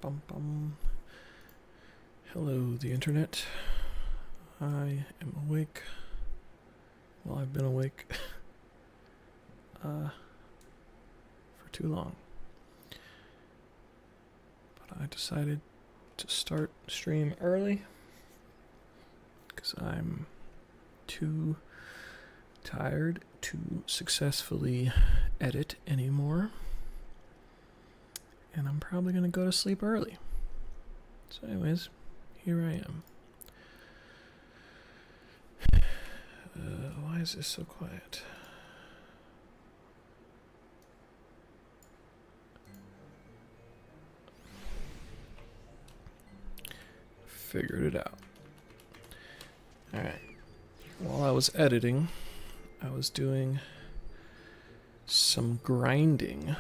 Bum bum. Hello, the internet. I am awake. Well, I've been awake for too long. But I decided to start stream early because I'm too tired to successfully edit anymore. And I'm probably going to go to sleep early. So anyways, here I am. Why is this so quiet? Figured it out. Alright. While I was editing, I was doing some grinding.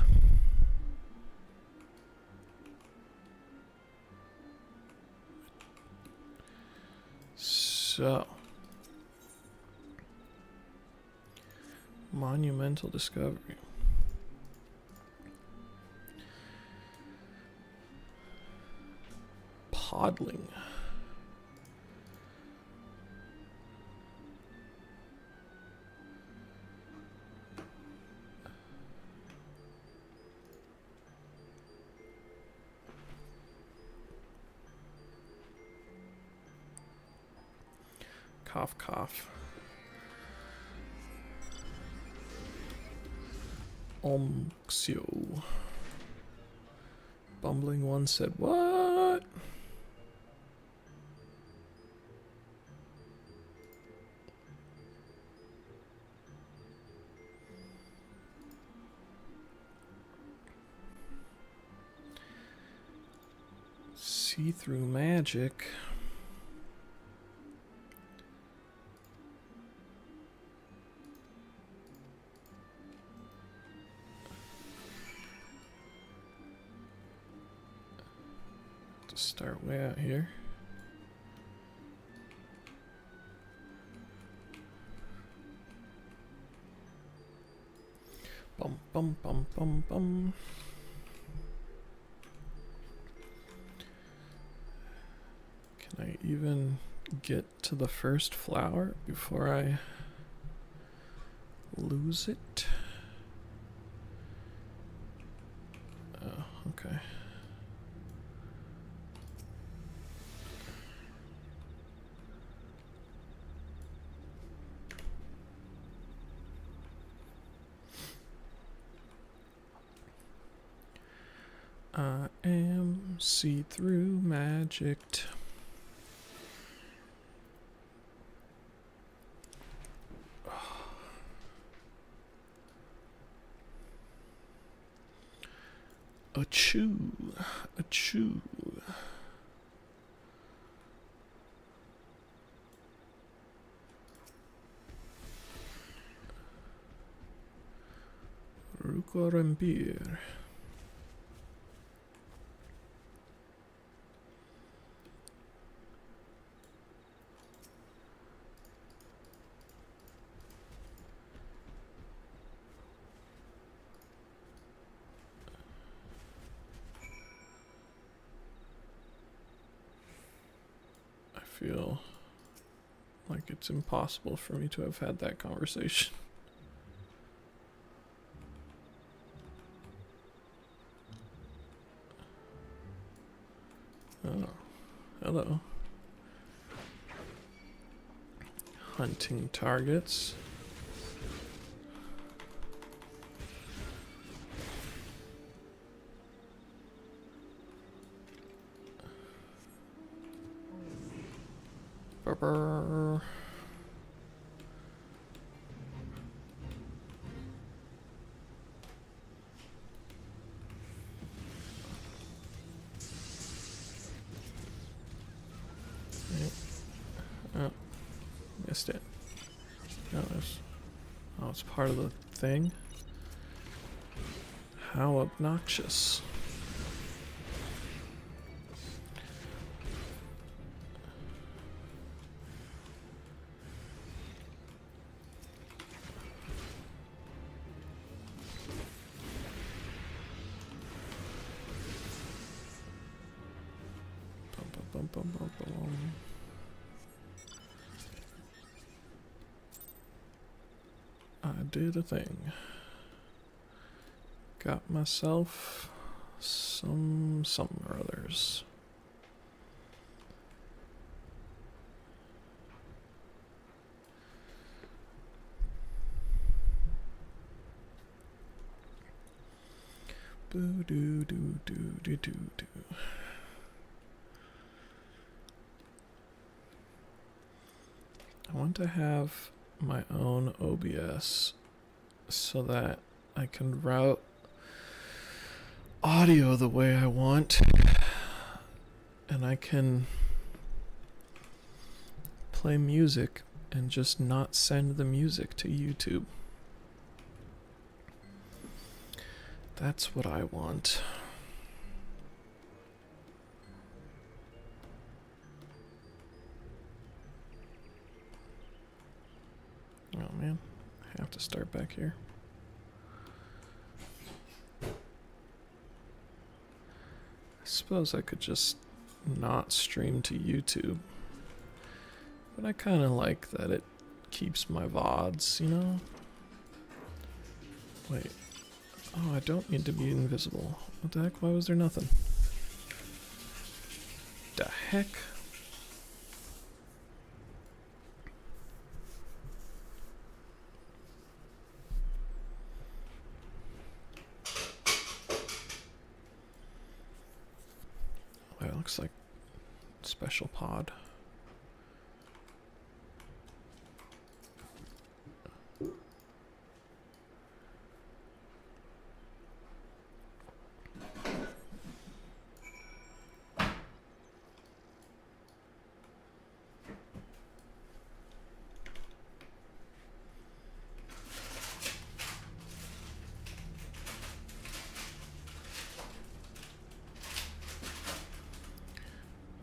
So, monumental discovery. Podling. Cough, cough. Omxio. Bumbling one said, what? See-through magic. To start way out here. Bum bum bum bum bum. Can I even get to the first flower before I lose it? Oh, okay. I am see-through magicked. Achoo, achoo. Rukorambir. I feel like it's impossible for me to have had that conversation. Oh, hello. Hunting targets. Brr. Oh, missed it. No, it's part of the thing. How obnoxious. I did a thing. Got myself some or others. Boo doo doo doo doo doo doo. I want to have my own OBS so that I can route audio the way I want, and I can play music and just not send the music to YouTube. That's what I want. Oh man, I have to start back here. I suppose I could just not stream to YouTube, but I kind of like that it keeps my VODs, you know? Wait. Oh, I don't need to be invisible. What the heck? Why was there nothing? The heck? Oh, it looks like special pod.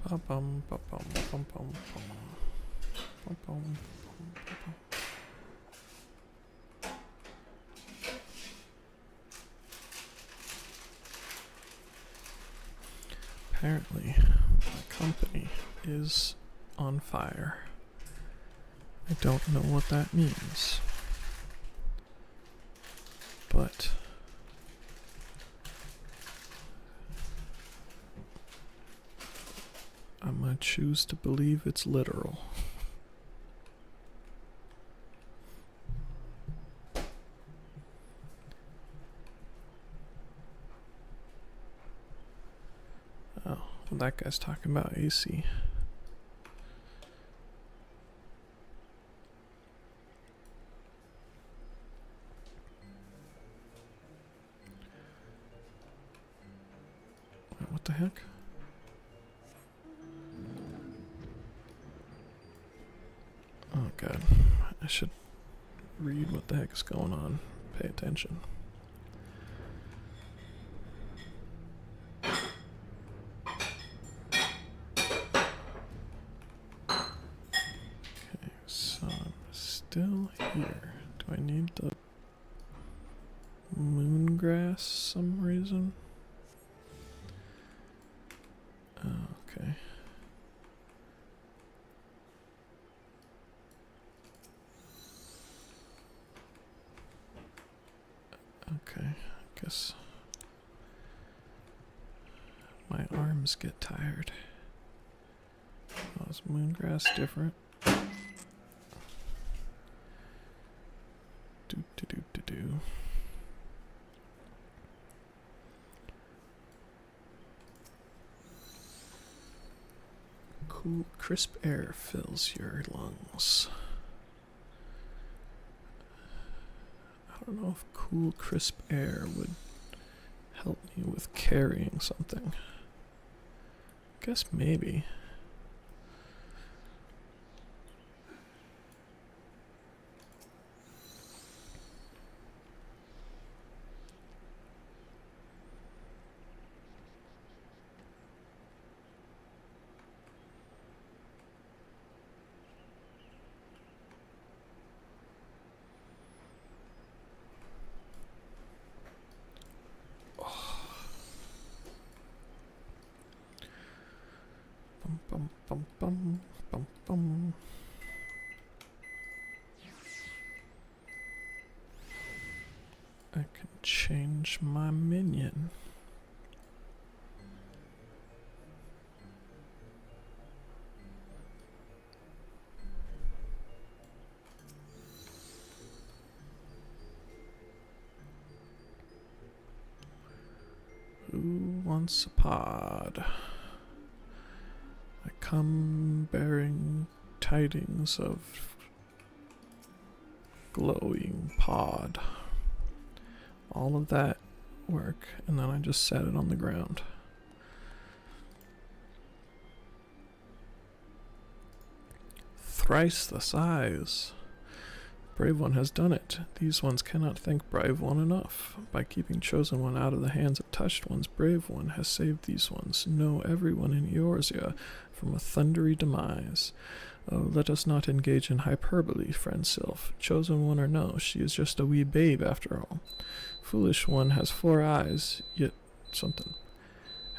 Bum bum bum bum bum bum bum bum. Apparently, my company is on fire. I don't know what that means, but I might choose to believe it's literal. Oh, well, that guy's talking about AC. Wait, what the heck? Oh god, I should read what the heck is going on. Pay attention. Okay, so I'm still here. Do I need the moongrass some reason? Oh, okay. Okay, I guess my arms get tired. Oh, is moongrass different? Do do do do do. Cool, crisp air fills your lungs. I don't know if cool, crisp air would help me with carrying something. Guess maybe. bum, bum, bum, bum, bum. I can change my minion. Who wants a pod? I come bearing tidings of glowing pod. All of that work, and then I just set it on the ground. Thrice the size. Brave One has done it. These ones cannot thank Brave One enough. By keeping Chosen One out of the hands of Touched Ones, Brave One has saved these ones. Know everyone in Eorzea from a thundery demise. Oh, let us not engage in hyperbole, friend Sylph. Chosen One or no, she is just a wee babe after all. Foolish One has 4 eyes, yet something.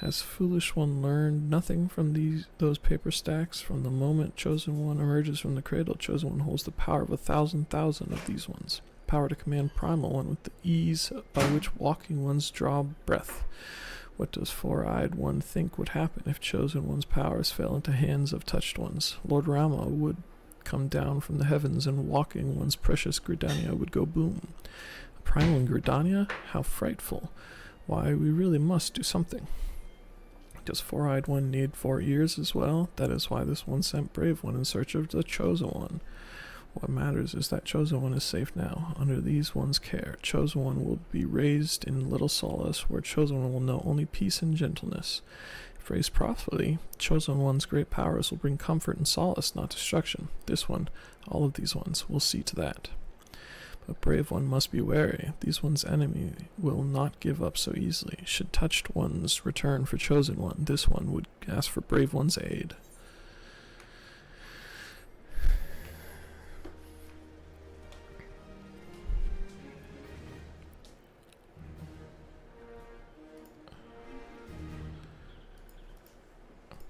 Has Foolish One learned nothing from those paper stacks? From the moment Chosen One emerges from the cradle, Chosen One holds the power of 1,000,000 of these ones. Power to command Primal One with the ease by which walking ones draw breath. What does 4-eyed One think would happen if Chosen One's powers fell into hands of Touched Ones? Lord Rama would come down from the heavens, and Walking One's precious Gridania would go boom. A Primal in Gridania? How frightful. Why, we really must do something. Does 4-eyed One need 4 ears as well? That is why this one sent Brave One in search of the Chosen One. What matters is that Chosen One is safe now, under these one's care. Chosen One will be raised in Little Solace, where Chosen One will know only peace and gentleness. If raised properly, Chosen One's great powers will bring comfort and solace, not destruction. This one, all of these ones, will see to that. But Brave One must be wary. These one's enemy will not give up so easily. Should Touched Ones return for Chosen One, this one would ask for Brave One's aid.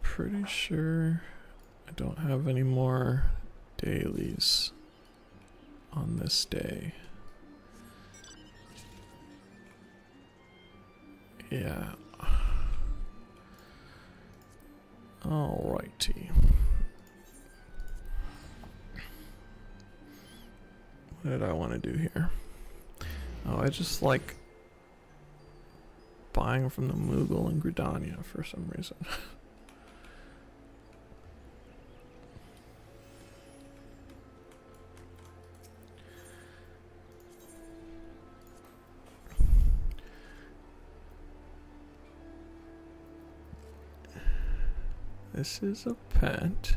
Pretty sure I don't have any more dailies on this day. Yeah. Alrighty. What did I want to do here? Oh, I just like buying from the Moogle and Gridania for some reason. This is a pet.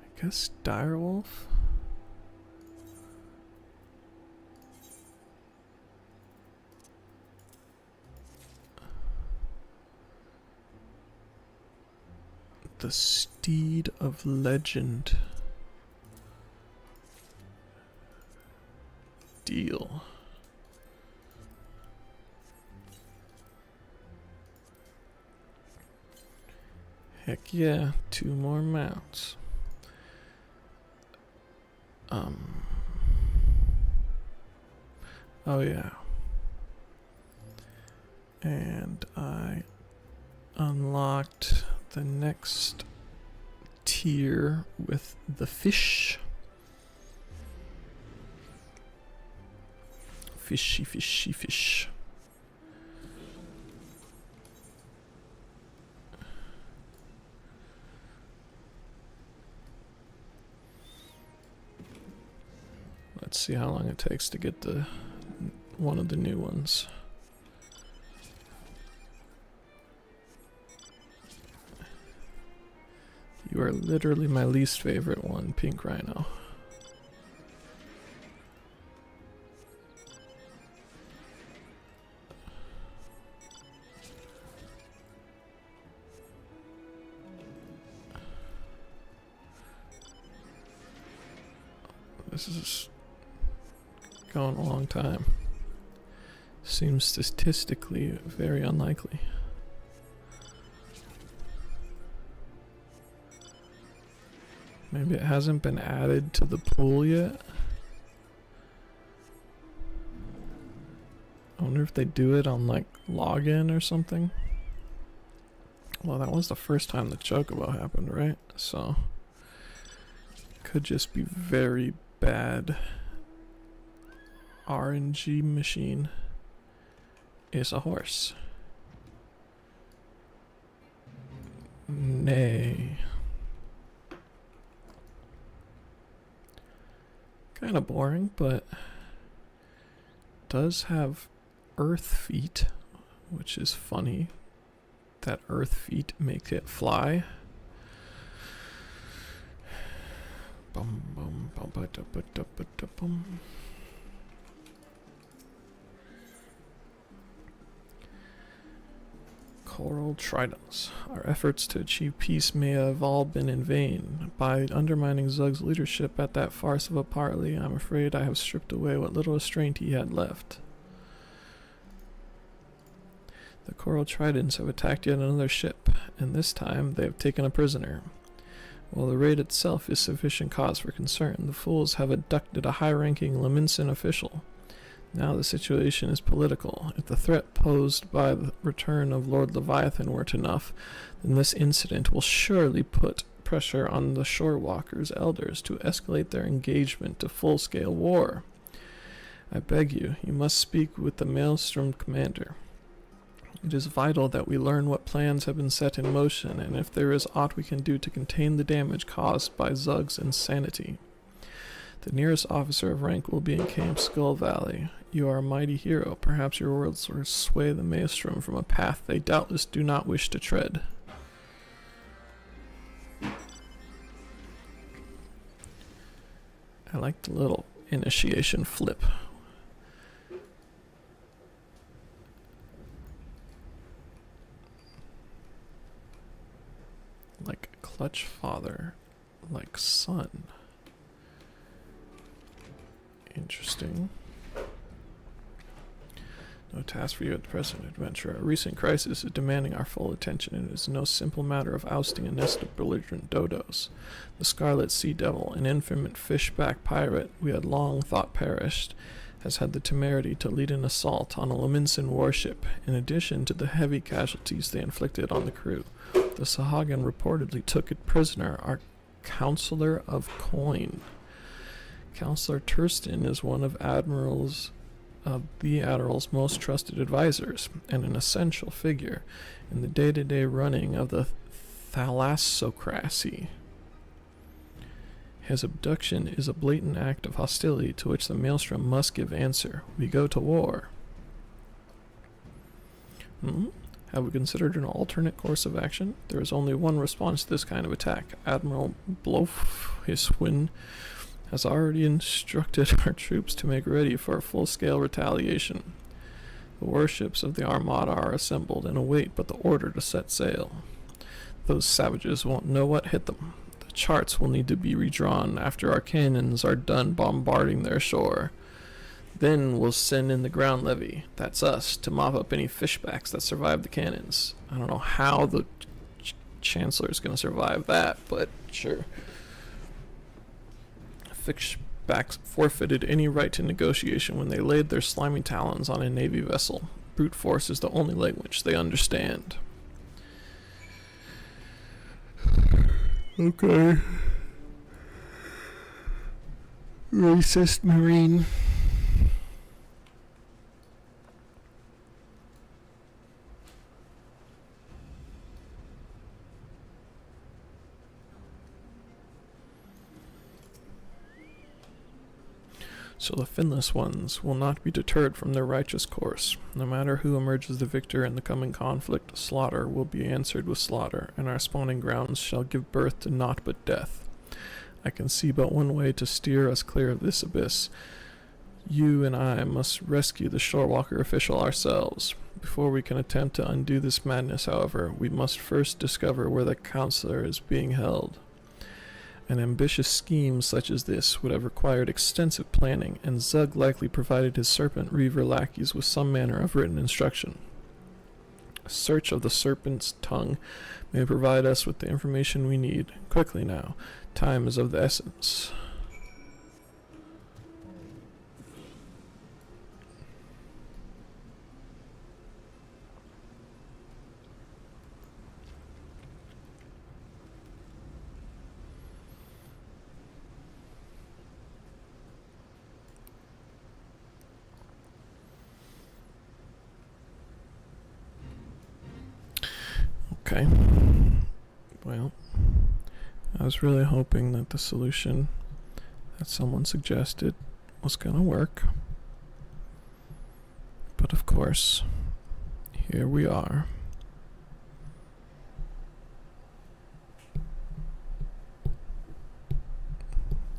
I guess direwolf. The Steed of Legend. Deal. Heck yeah, 2 more mounts. Oh yeah. And I unlocked the next tier with the fish. Fishy, fishy, fish. Let's see how long it takes to get the one of the new ones. You are literally my least favorite one, Pink Rhino. This is going a long time. Seems statistically very unlikely. Maybe it hasn't been added to the pool yet. I wonder if they do it on like login or something. Well, that was the first time the chocobo happened, right? So could just be very bad. RNG machine is a horse. Nay. Kind of boring, but does have earth feet, which is funny that earth feet make it fly. Bum, bum, bum, ba, da, ba, da, ba, da, bum. Coral tridents. Our efforts to achieve peace may have all been in vain. By undermining Zug's leadership at that farce of a parley, I'm afraid I have stripped away what little restraint he had left. The coral tridents have attacked yet another ship, and this time they have taken a prisoner. While the raid itself is sufficient cause for concern, the fools have abducted a high-ranking Leminson official. Now the situation is political. If the threat posed by the return of Lord Leviathan weren't enough, then this incident will surely put pressure on the Shorewalkers' elders to escalate their engagement to full-scale war. I beg you, you must speak with the Maelstrom commander. It is vital that we learn what plans have been set in motion, and if there is aught we can do to contain the damage caused by Zug's insanity. The nearest officer of rank will be in Camp Skull Valley. You are a mighty hero. Perhaps your words will sway the Maelstrom from a path they doubtless do not wish to tread. I like the little initiation flip. Like clutch father, like son. Interesting. No task for you at the present, adventurer. A recent crisis is demanding our full attention, and it is no simple matter of ousting a nest of belligerent dodos. The Scarlet Sea Devil, an infamous fishback pirate we had long thought perished, has had the temerity to lead an assault on a Leminson warship, in addition to the heavy casualties they inflicted on the crew. The Sahagan reportedly took it prisoner, our Counselor of Coin. Counselor Turston is one of the Admiral's most trusted advisors, and an essential figure in the day-to-day running of the thalassocracy. His abduction is a blatant act of hostility to which the Maelstrom must give answer. We go to war. Have we considered an alternate course of action? There is only one response to this kind of attack. Admiral Blofhiswin has already instructed our troops to make ready for a full-scale retaliation. The warships of the Armada are assembled and await but the order to set sail. Those savages won't know what hit them. The charts will need to be redrawn after our cannons are done bombarding their shore. Then we'll send in the ground levy, that's us, to mop up any fishbacks that survive the cannons. I don't know how the Chancellor is going to survive that, but sure. Fishbacks forfeited any right to negotiation when they laid their slimy talons on a Navy vessel. Brute force is the only language they understand. Okay. Racist Marine. So the finless ones will not be deterred from their righteous course. No matter who emerges the victor in the coming conflict, slaughter will be answered with slaughter, and our spawning grounds shall give birth to naught but death. I can see but one way to steer us clear of this abyss. You and I must rescue the Shorewalker official ourselves. Before we can attempt to undo this madness, however, we must first discover where the counselor is being held. An ambitious scheme such as this would have required extensive planning, and Zug likely provided his Serpent Reaver lackeys with some manner of written instruction. A search of the serpent's tongue may provide us with the information we need. Quickly now. Time is of the essence. Okay. Well, I was really hoping that the solution that someone suggested was gonna work. But of course, here we are.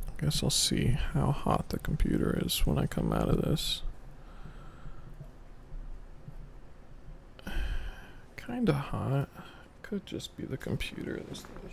I guess I'll see how hot the computer is when I come out of this. Kinda hot. Could just be the computer this station.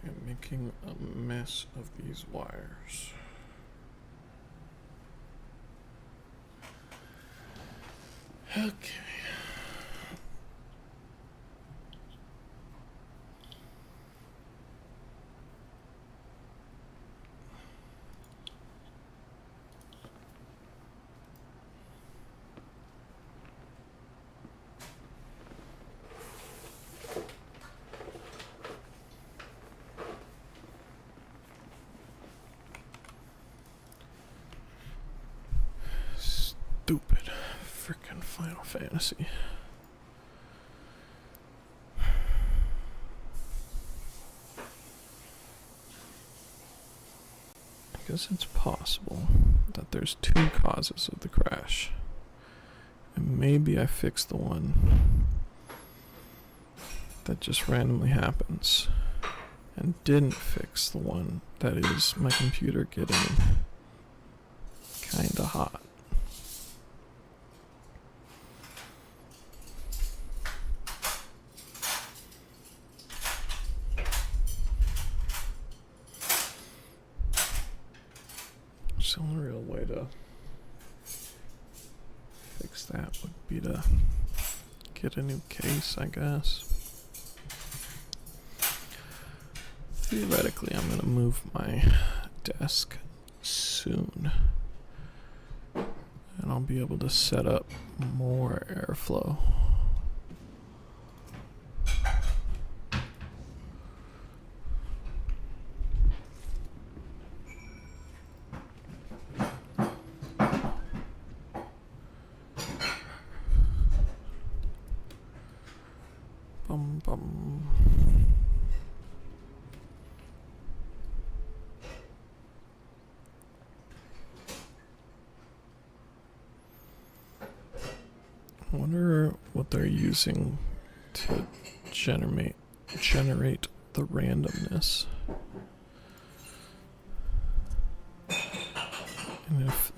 I'm making a mess of these wires. Okay. Stupid freaking Final Fantasy. I guess it's possible that there's two causes of the crash. And maybe I fixed the one that just randomly happens and didn't fix the one that is my computer getting kinda hot. So the only real way to fix that would be to get a new case, I guess. Theoretically, I'm going to move my desk soon, and I'll be able to set up more airflow. Bum bum. I wonder what they're using to generate the randomness. And if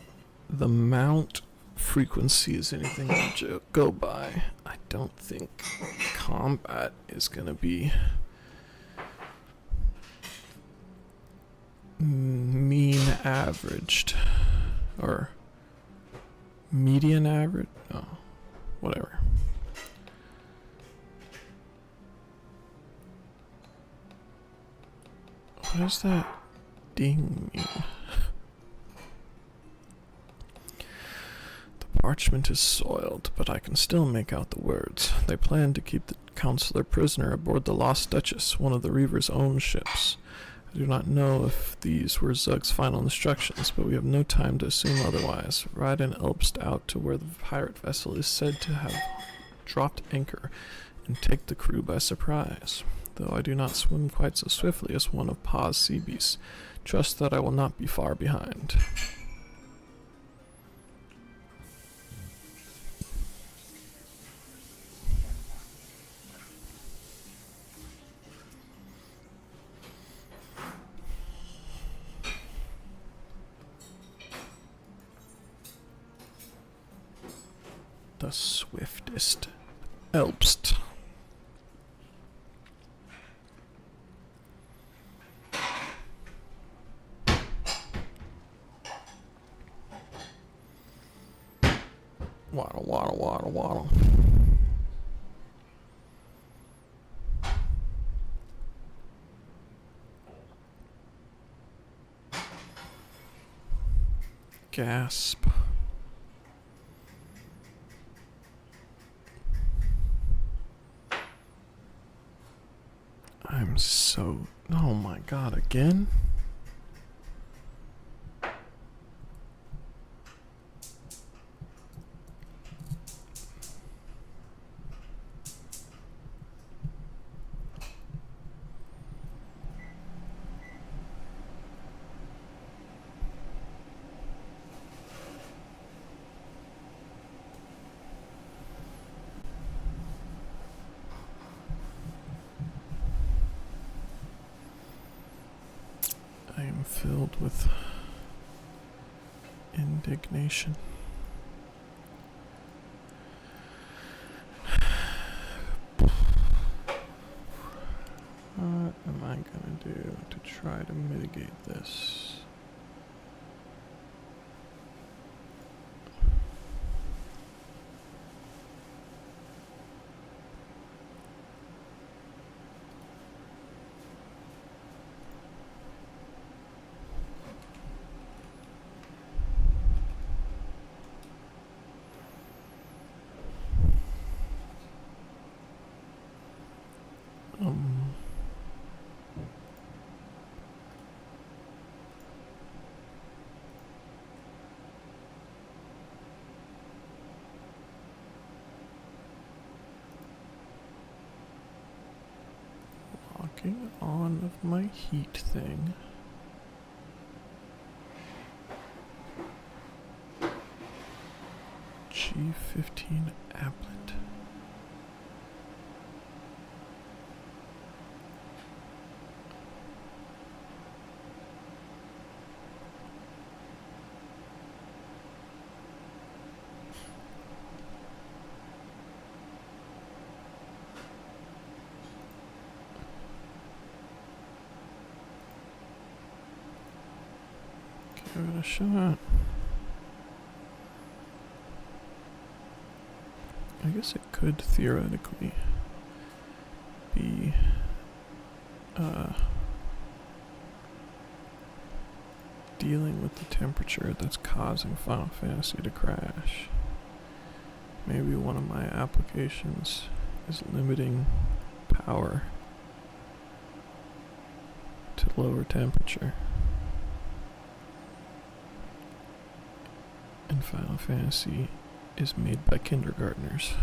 the mount frequency is anything to go by, I don't think combat is gonna be mean averaged or median average. Oh, whatever. What does that ding mean? Parchment is soiled, but I can still make out the words. They plan to keep the counselor prisoner aboard the Lost Duchess, one of the Reaver's own ships. I do not know if these were Zug's final instructions, but we have no time to assume otherwise. Ride an Elbst out to where the pirate vessel is said to have dropped anchor, and take the crew by surprise. Though I do not swim quite so swiftly as one of Pa's sea beasts, Trust that I will not be far behind. The swiftest helpst. Waddle, waddle, waddle, waddle. Gasp. I'm so... Oh my god, again? I am filled with indignation. What am I gonna do to try to mitigate this? Locking on of my heat thing. G15 applet. Give it a shot. I guess it could theoretically be dealing with the temperature that's causing Final Fantasy to crash. Maybe one of my applications is limiting power to lower temperature. And Final Fantasy is made by kindergartners.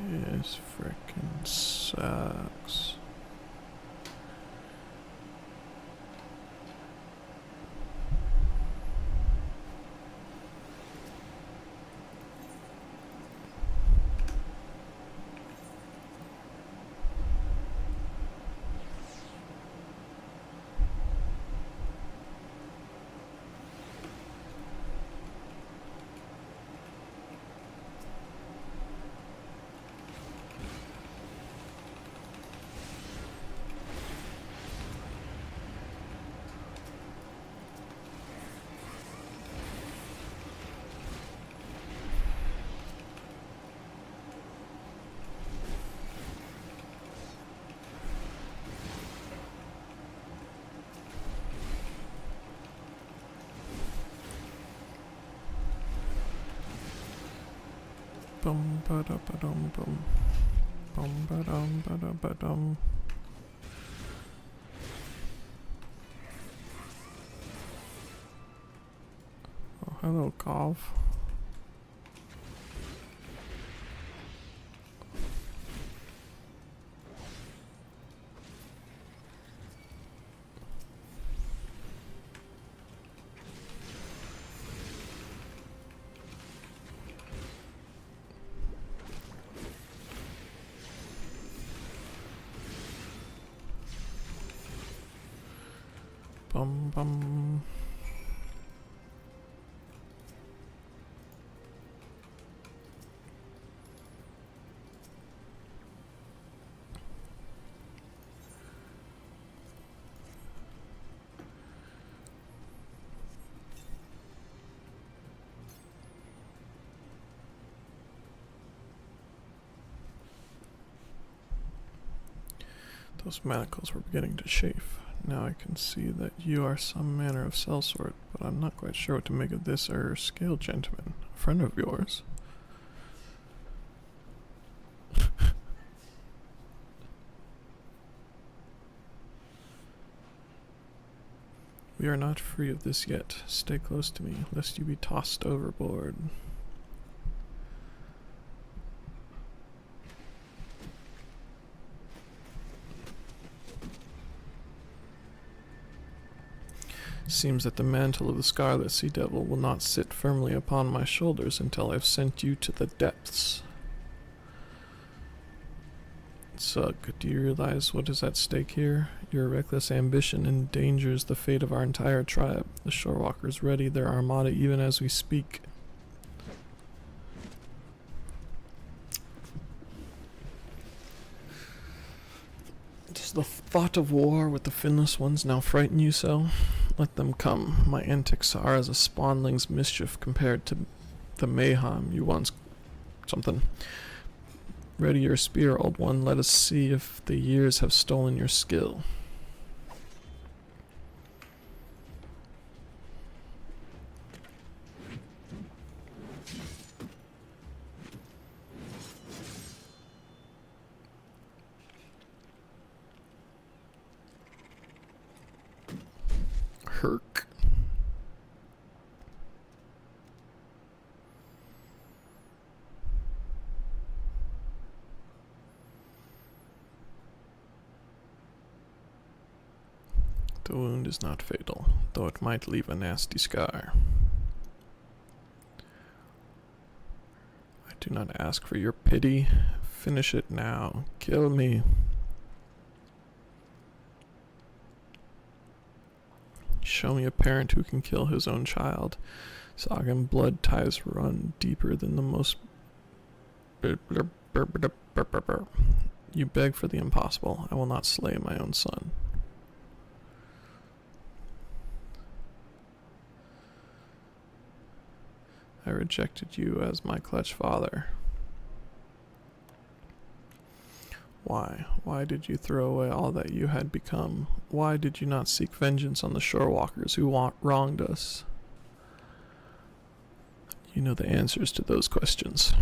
This frickin' sucks. Bum ba da ba dum bum. Bum ba dum ba da ba dum. Oh, hello, Cov. Bum bum. Those manacles were beginning to chafe. Now I can see that you are some manner of sellsword, but I'm not quite sure what to make of this scale gentleman, a friend of yours. We are not free of this yet. Stay close to me, lest you be tossed overboard. Seems that the mantle of the Scarlet Sea Devil will not sit firmly upon my shoulders until I've sent you to the depths. Zug, do you realize what is at stake here? Your reckless ambition endangers the fate of our entire tribe. The Shorewalkers ready their armada even as we speak. Does the thought of war with the finless ones now frighten you so? Let them come. My antics are as a spawnling's mischief compared to the mayhem you once... something. Ready your spear, old one. Let us see if the years have stolen your skill. Herc. The wound is not fatal, though it might leave a nasty scar. I do not ask for your pity. Finish it now. Kill me. Show me a parent who can kill his own child. Sagan blood ties run deeper than the most... You beg for the impossible. I will not slay my own son. I rejected you as my clutch father. Why? Why did you throw away all that you had become? Why did you not seek vengeance on the Shorewalkers who wronged us? You know the answers to those questions.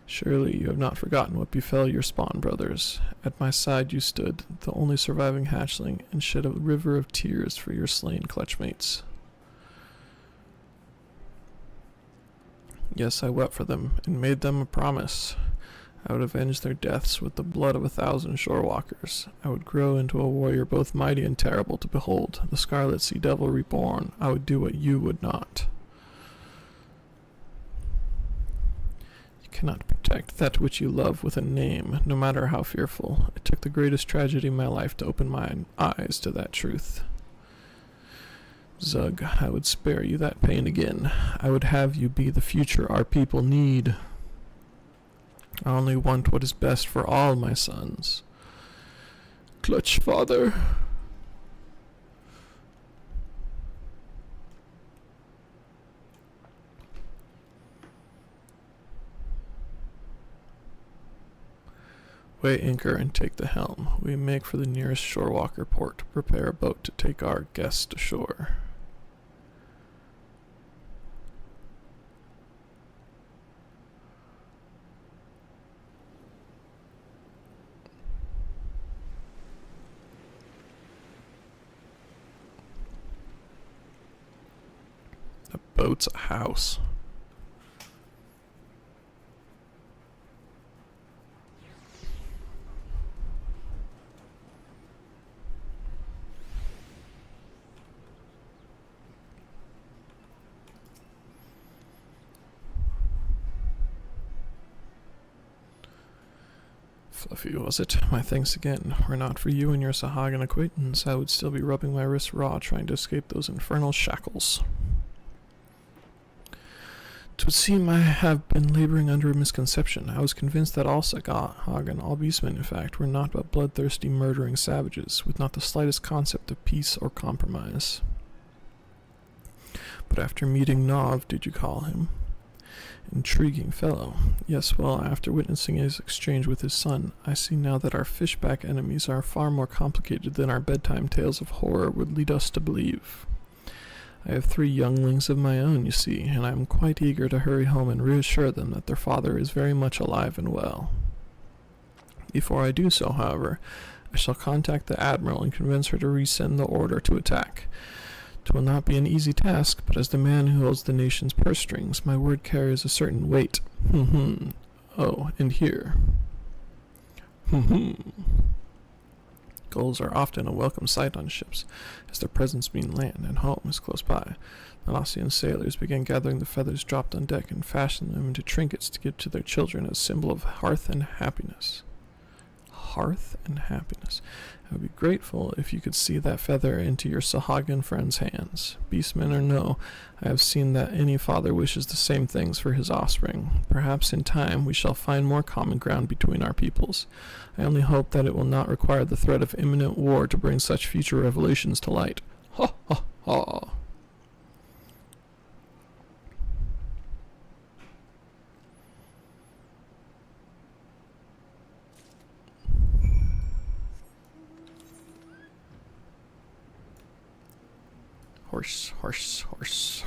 Surely you have not forgotten what befell your spawn brothers. At my side you stood, the only surviving hatchling, and shed a river of tears for your slain clutchmates. Yes, I wept for them, and made them a promise. I would avenge their deaths with the blood of 1,000 Shorewalkers. I would grow into a warrior both mighty and terrible to behold, the Scarlet Sea Devil reborn. I would do what you would not. You cannot protect that which you love with a name, no matter how fearful. It took the greatest tragedy in my life to open my eyes to that truth. Zug, I would spare you that pain again. I would have you be the future our people need. I only want what is best for all my sons. Clutch, father. Weigh anchor and take the helm. We make for the nearest Shorewalker port. Prepare a boat to take our guest ashore. boat's a house. Fluffy, was it? My thanks again. Were it not for you and your Sahagan acquaintance, I would still be rubbing my wrists raw trying to escape those infernal shackles. 'Twould seem I have been laboring under a misconception. I was convinced that all Sahagan, all beastmen in fact, were naught but bloodthirsty murdering savages, with not the slightest concept of peace or compromise. But after meeting Nov, did you call him? Intriguing fellow. Yes, well, after witnessing his exchange with his son, I see now that our fishback enemies are far more complicated than our bedtime tales of horror would lead us to believe. I have 3 younglings of my own, you see, and I am quite eager to hurry home and reassure them that their father is very much alive and well. Before I do so, however, I shall contact the Admiral and convince her to resend the order to attack. 'Twill not be an easy task, but as the man who holds the nation's purse strings, my word carries a certain weight. Oh, and here. Gulls are often a welcome sight on ships, as their presence means land and home is close by. The Lassian sailors began gathering the feathers dropped on deck and fashioning them into trinkets to give to their children as a symbol of hearth and happiness. Hearth and happiness. I would be grateful if you could see that feather into your Sahagan friend's hands. Beastmen or no, I have seen that any father wishes the same things for his offspring. Perhaps in time we shall find more common ground between our peoples. I only hope that it will not require the threat of imminent war to bring such future revelations to light. Ha ha ha! Horse, horse, horse.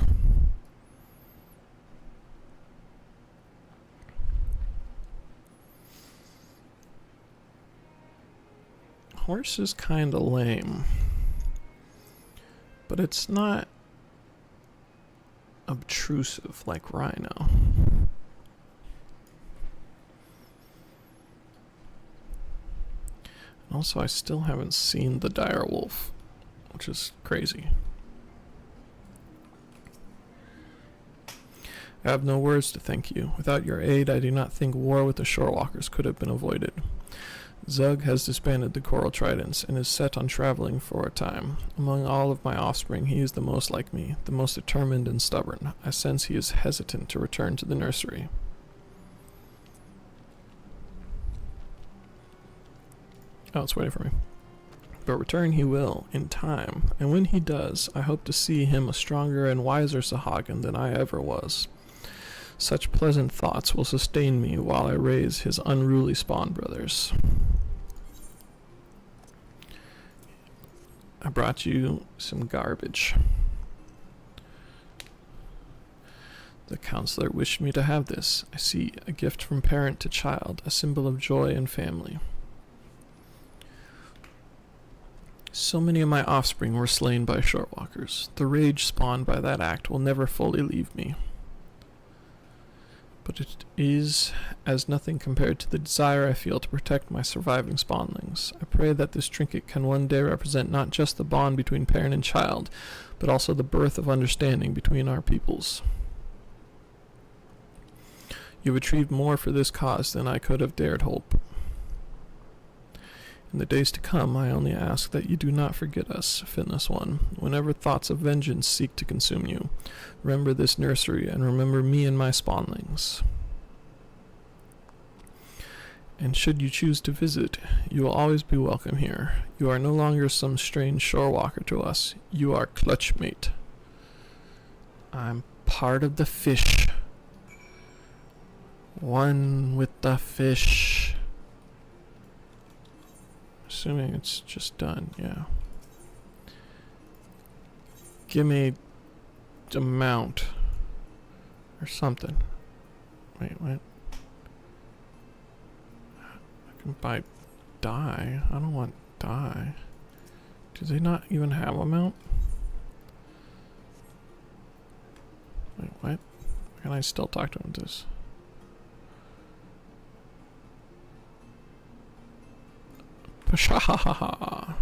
Horse is kinda lame, but it's not obtrusive like Rhino. And also, I still haven't seen the dire wolf, which is crazy. I have no words to thank you. Without your aid, I do not think war with the Shorewalkers could have been avoided. Zug has disbanded the Coral Tridents and is set on traveling for a time. Among all of my offspring, he is the most like me, the most determined and stubborn. I sense he is hesitant to return to the nursery. Oh, it's waiting for me. But return he will, in time, and when he does, I hope to see him a stronger and wiser Sahagan than I ever was. Such pleasant thoughts will sustain me while I raise his unruly spawn brothers. I brought you some garbage. The counselor wished me to have this. I see, a gift from parent to child, a symbol of joy and family. So many of my offspring were slain by Shorewalkers. The rage spawned by that act will never fully leave me. But it is as nothing compared to the desire I feel to protect my surviving spawnlings. I pray that this trinket can one day represent not just the bond between parent and child, but also the birth of understanding between our peoples. You have achieved more for this cause than I could have dared hope. In the days to come, I only ask that you do not forget us, Fitness One, whenever thoughts of vengeance seek to consume you. Remember this nursery, and remember me and my spawnlings. And should you choose to visit, you will always be welcome here. You are no longer some strange shorewalker to us. You are clutchmate. I'm part of the fish. One with the fish. Assuming it's just done, yeah. Give me a mount or something. Wait, what? I can buy dye. I don't want dye. Do they not even have a mount? Can I still talk to him this? Pshahaha.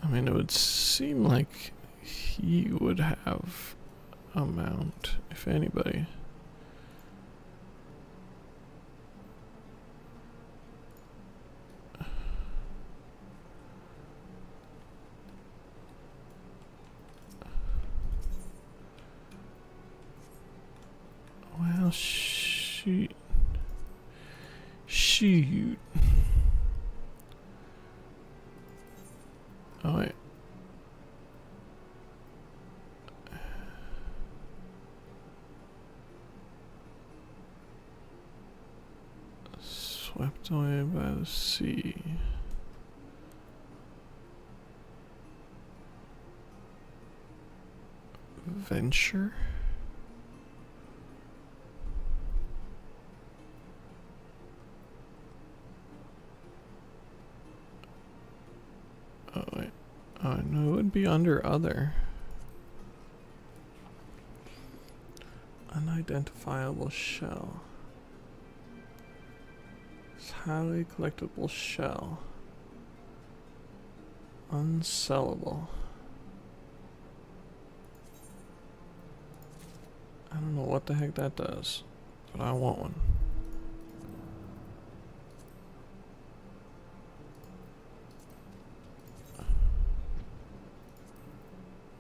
I mean, it would seem like he would have a mount, if anybody. Well, shoot. Shoot. Oh, wait. Swept away by the sea. Venture? Oh, wait. Oh, no, it would be under other. Unidentifiable shell. It's highly collectible shell. Unsellable. I don't know what the heck that does, but I want one.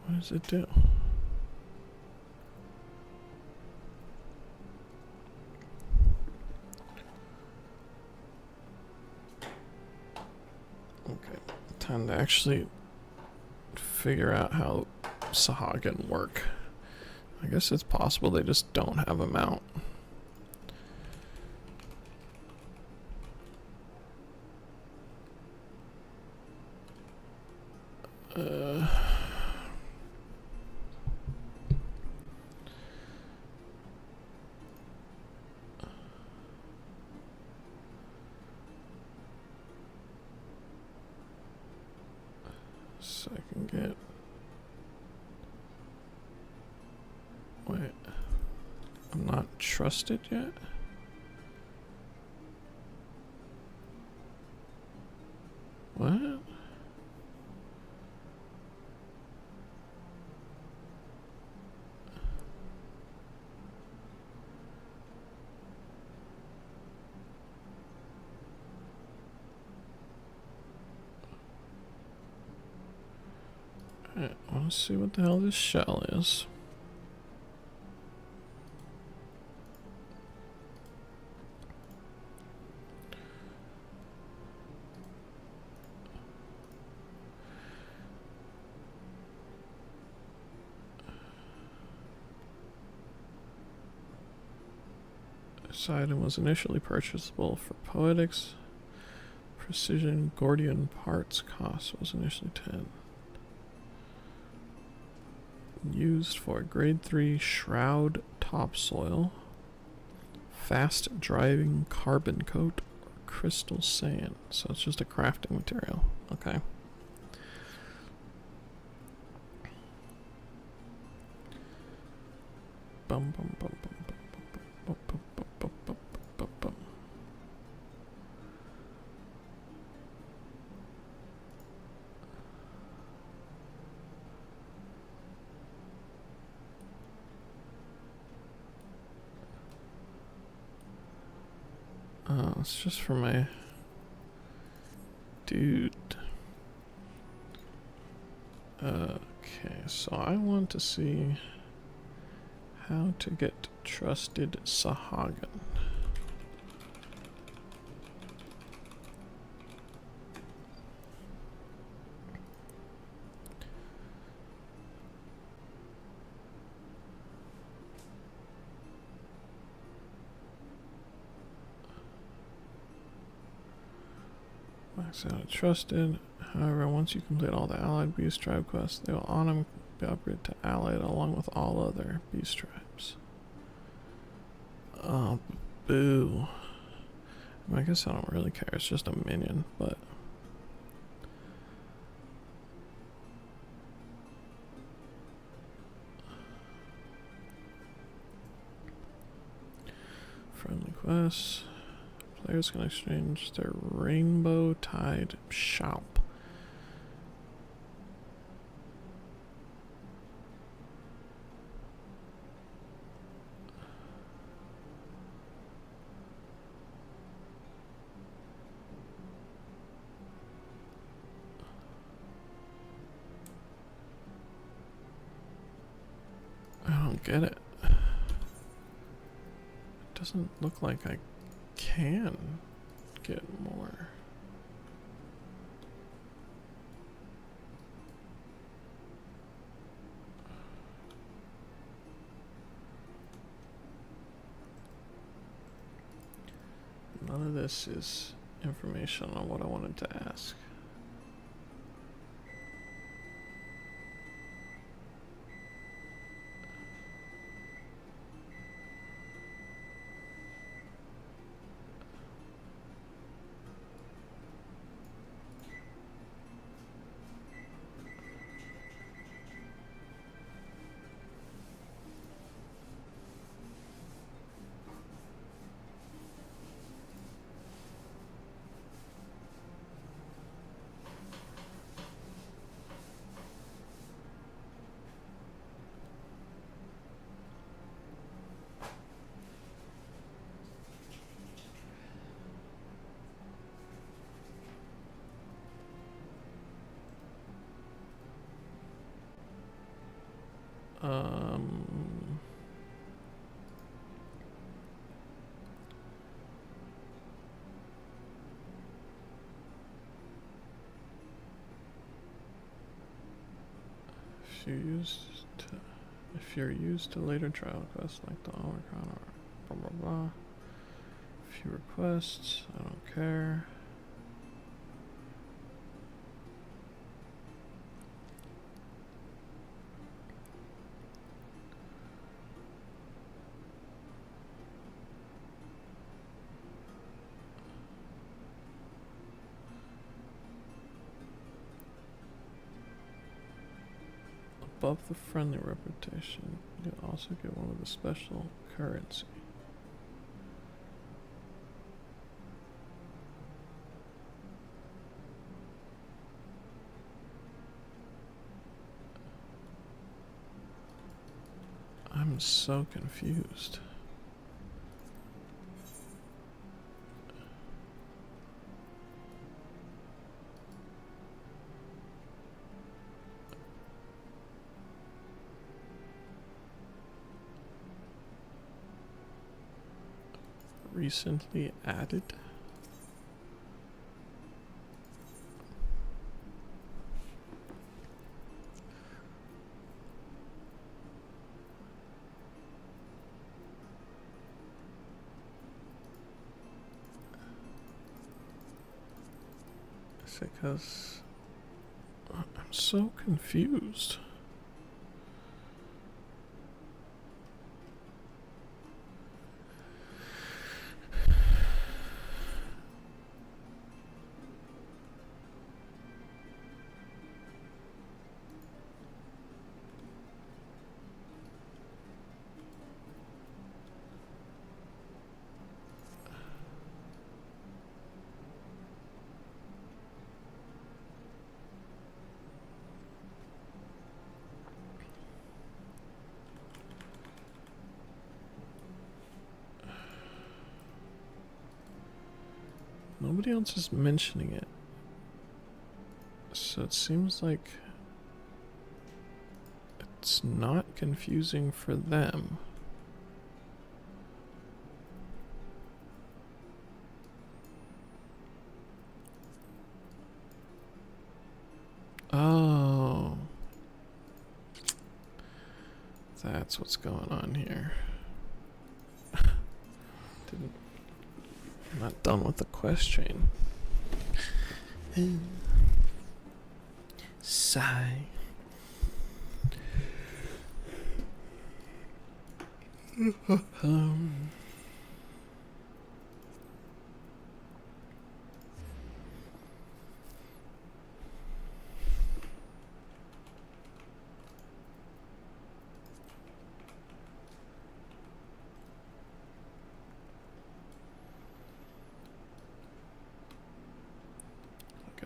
What does it do? Okay, time to actually figure out how Sahagin work. I guess it's possible they just don't have a mount. So I can get... Wait. I'm not trusted yet? What? Alright, I want to see what the hell this shell is. This item was initially purchasable for poetics. Precision Gordian parts cost was initially 10. Used for grade 3 shroud topsoil, fast driving carbon coat, or crystal sand. So it's just a crafting material. Okay. Bum bum bum bum bum bum bum bum bum bum bum bum. It's just for my dude. Okay, so I want to see how to get trusted Sahagin. Max out trusted. However, once you complete all the allied beast tribe quests, they will automatically be upgraded to allied along with all other beast tribes. Oh, boo. I mean, I guess I don't really care. It's just a minion, but... requests. Players can exchange their Rainbow Tide shop. I don't get it. It doesn't look like I can get more. None of this is information on what I wanted to ask. If you're used to later trial quests like the Omicron or blah blah blah. Few requests, I don't care. Above the friendly reputation, you can also get one of the special currency. I'm so confused. Recently added. It's because I'm so confused. Nobody else is mentioning it. So it seems like it's not confusing for them. Oh. That's what's going on here. I'm not done with the quest chain. Sigh.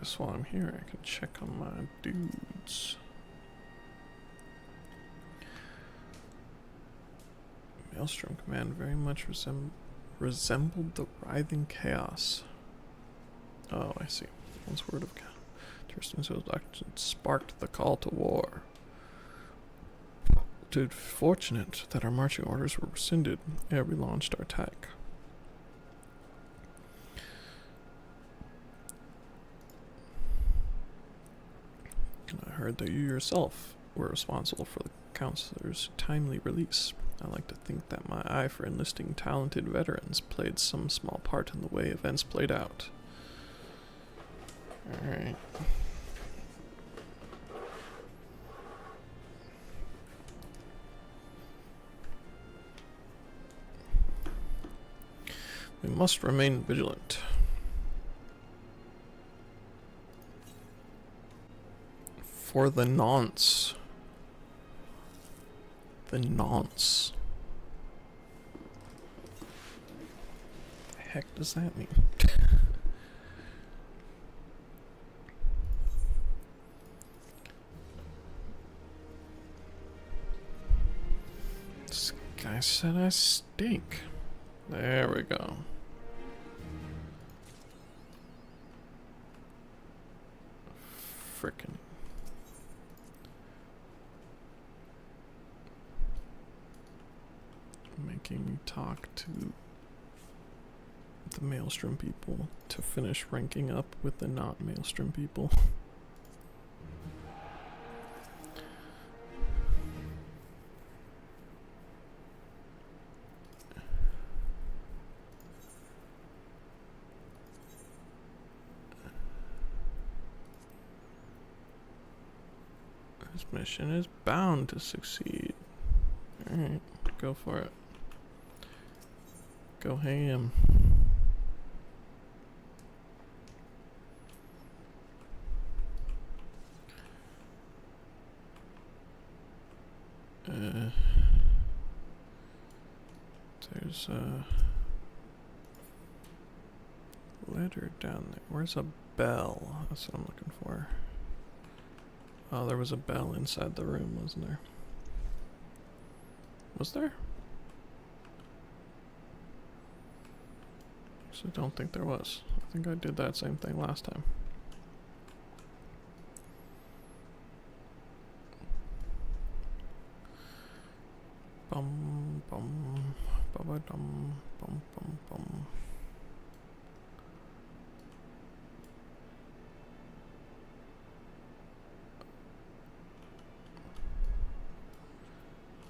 guess while I'm here, I can check on my dudes. Maelstrom command very much resembled the writhing chaos. Oh, I see. Once word of Kirsten's action sparked the call to war. Dude, fortunate that our marching orders were rescinded ere we launched our attack. I heard that you yourself were responsible for the counselor's timely release. I like to think that my eye for enlisting talented veterans played some small part in the way events played out. Alright. We must remain vigilant. For the nonce. The nonce. The heck does that mean? This guy said I stink. There we go. Frickin'. Making me talk to the Maelstrom people to finish ranking up with the not Maelstrom people. This mission is bound to succeed. Alright, go for it. Go ham. There's a letter down there. Where's a bell? That's what I'm looking for. Oh, there was a bell inside the room, wasn't there? Was there? I don't think there was. I think I did that same thing last time. Bum bum ba dum bum bum bum.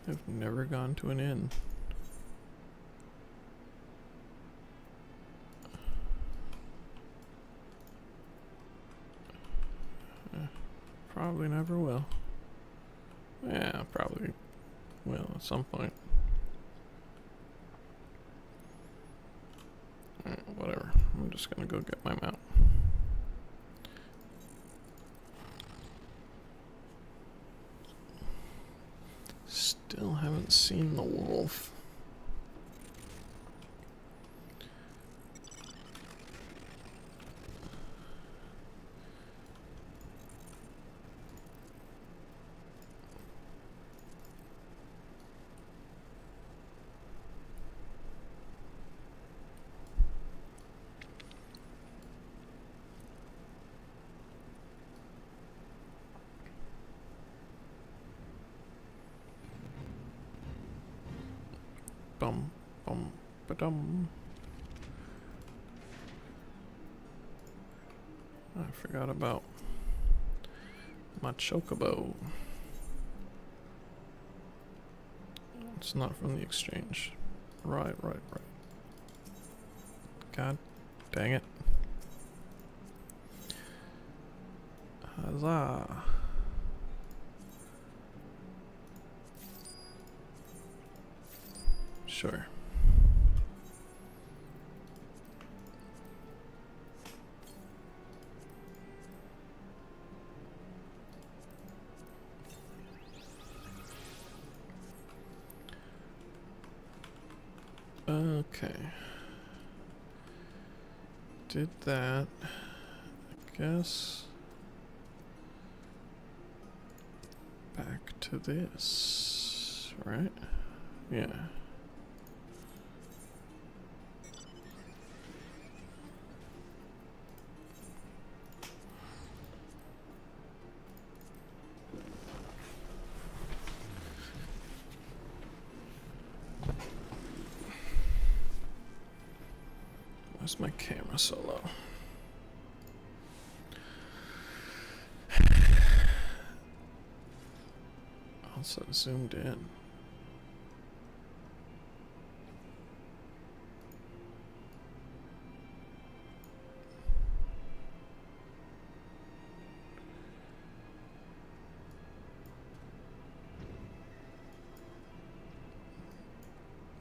I've never gone to an inn. Probably never will. Yeah, probably will at some point. Alright, whatever. I'm just gonna go get my mount. Still haven't seen the wolf. Bum, bum, ba-dum. I forgot about my chocobo. It's not from the exchange. Right. God dang it. Huzzah. Sure. Okay. Did that. guess back to this, right? Yeah. Why's my camera so low? Also zoomed in.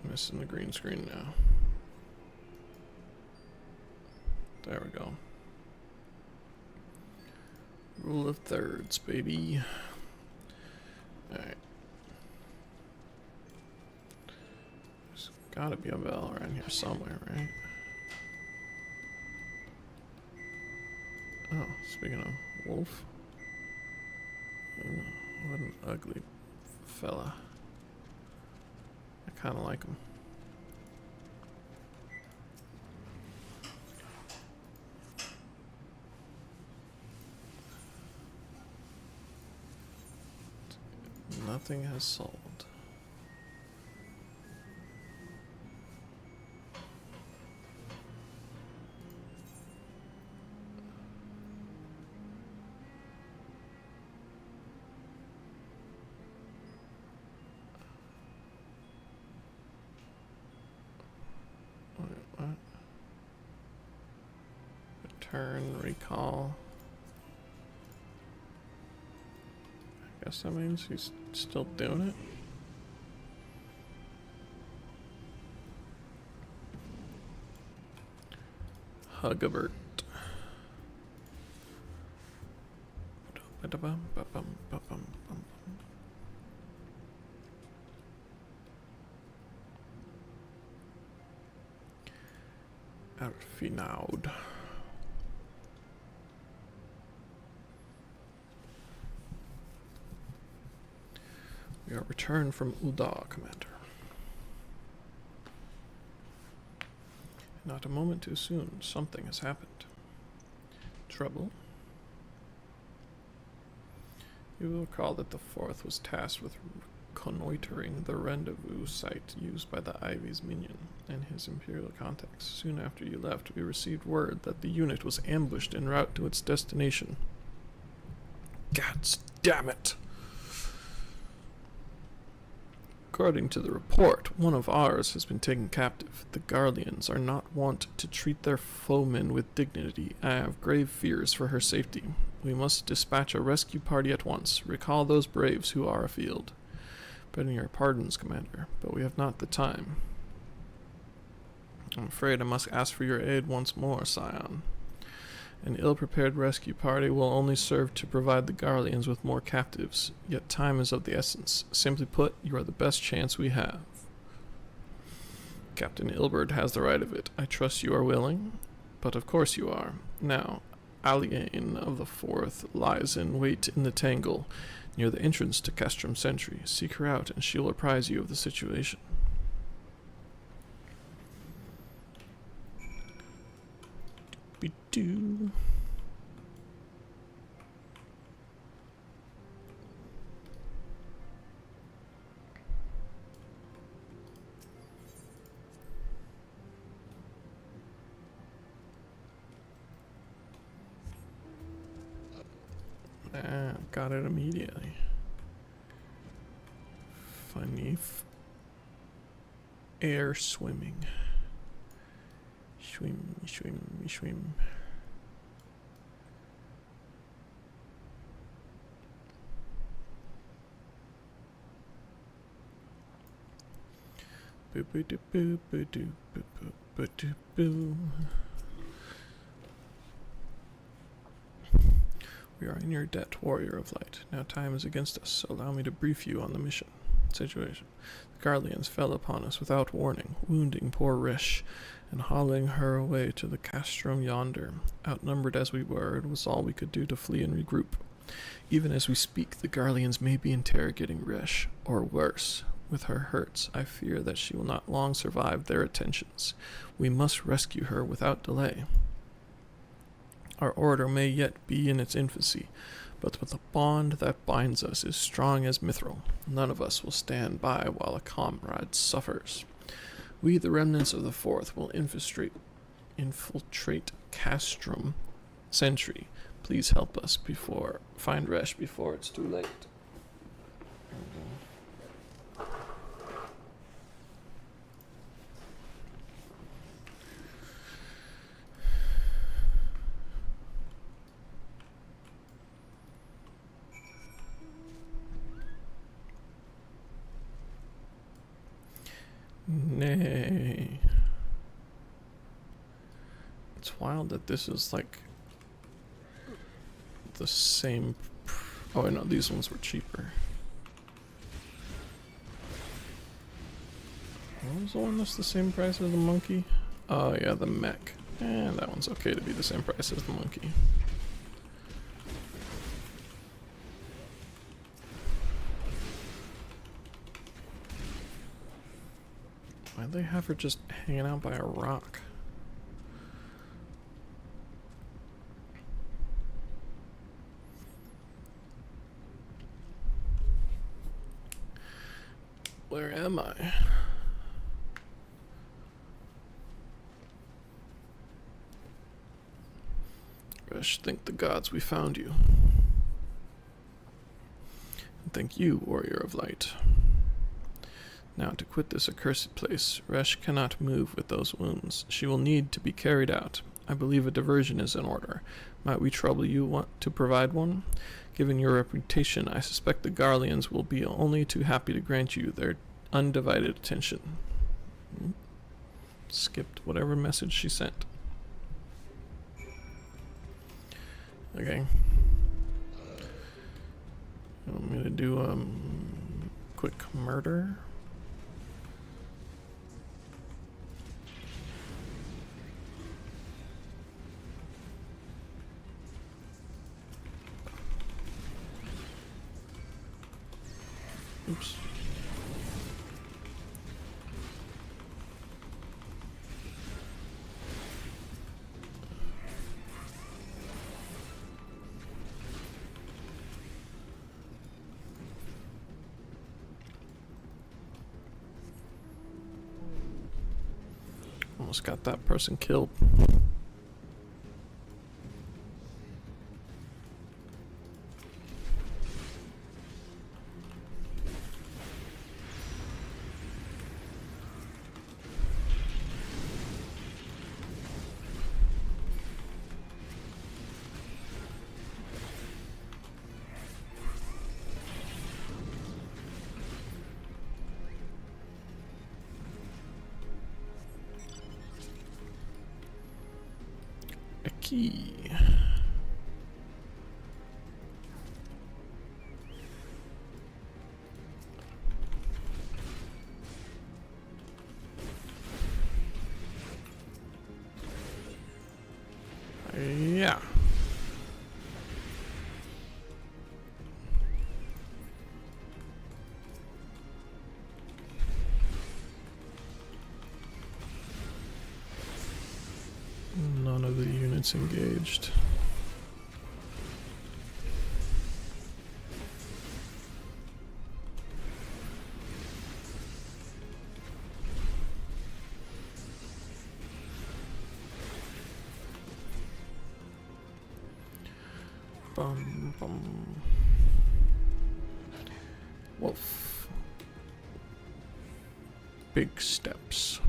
Missing the green screen now. There we go. Rule of thirds, baby. Alright. There's gotta be a bell around here somewhere, right? Oh, speaking of wolf. What an ugly fella. I kinda like him. Nothing has sold. Wait, what? Return, recall. I guess that means he's still doing it. Hugabert. Arfinaud. We are returned from Uda, Commander. Not a moment too soon. Something has happened. Trouble? You will recall that the Fourth was tasked with reconnoitering the rendezvous site used by the Ivy's minion and his Imperial contacts. Soon after you left, we received word that the unit was ambushed en route to its destination. God damn it! According to the report, one of ours has been taken captive. The Garleans are not wont to treat their foemen with dignity. I have grave fears for her safety. We must dispatch a rescue party at once. Recall those braves who are afield. Begging your pardons, Commander, but we have not the time. I'm afraid I must ask for your aid once more, Scion. An ill-prepared rescue party will only serve to provide the Garleans with more captives, yet time is of the essence. Simply put, you are the best chance we have. Captain Ilberd has the right of it. I trust you are willing, but of course you are. Now, Aliane of the Fourth lies in wait in the Tangle, near the entrance to Castrum Sentry. Seek her out, and she will apprise you of the situation. Do. Got it immediately. Funny. Air swimming. Swim, swim, swim. Boo boo doo boo boo doo boo boo boo doo boo. We are in your debt, warrior of light. Now time is against us, so allow me to brief you on the mission. situation. The Garleans fell upon us without warning, wounding poor Rish, and hauling her away to the castrum yonder. Outnumbered as we were, it was all we could do to flee and regroup. Even as we speak, the Garleans may be interrogating Rish, or worse. With her hurts, I fear that she will not long survive their attentions. We must rescue her without delay. Our order may yet be in its infancy, but the bond that binds us is strong as mithril. None of us will stand by while a comrade suffers. We, the remnants of the Fourth, will infiltrate Castrum Sentry. Please help us find Resh before it's too late. Nay. It's wild that this is like the same. Oh, no, these ones were cheaper. What was the one that's the same price as the monkey? Oh, yeah, the mech. That one's okay to be the same price as the monkey. Why'd they have her just hanging out by a rock? Where am I? Resh, thank the gods we found you. And thank you, warrior of light. Now, to quit this accursed place, Resh cannot move with those wounds. She will need to be carried out. I believe a diversion is in order. Might we trouble you to provide one? Given your reputation, I suspect the Garleans will be only too happy to grant you their undivided attention. Skipped whatever message she sent. Okay. You want me to do quick murder? Oops. Almost got that person killed. A key. Yeah. None of the units engaged. Bum, bum. Wolf. Big steps.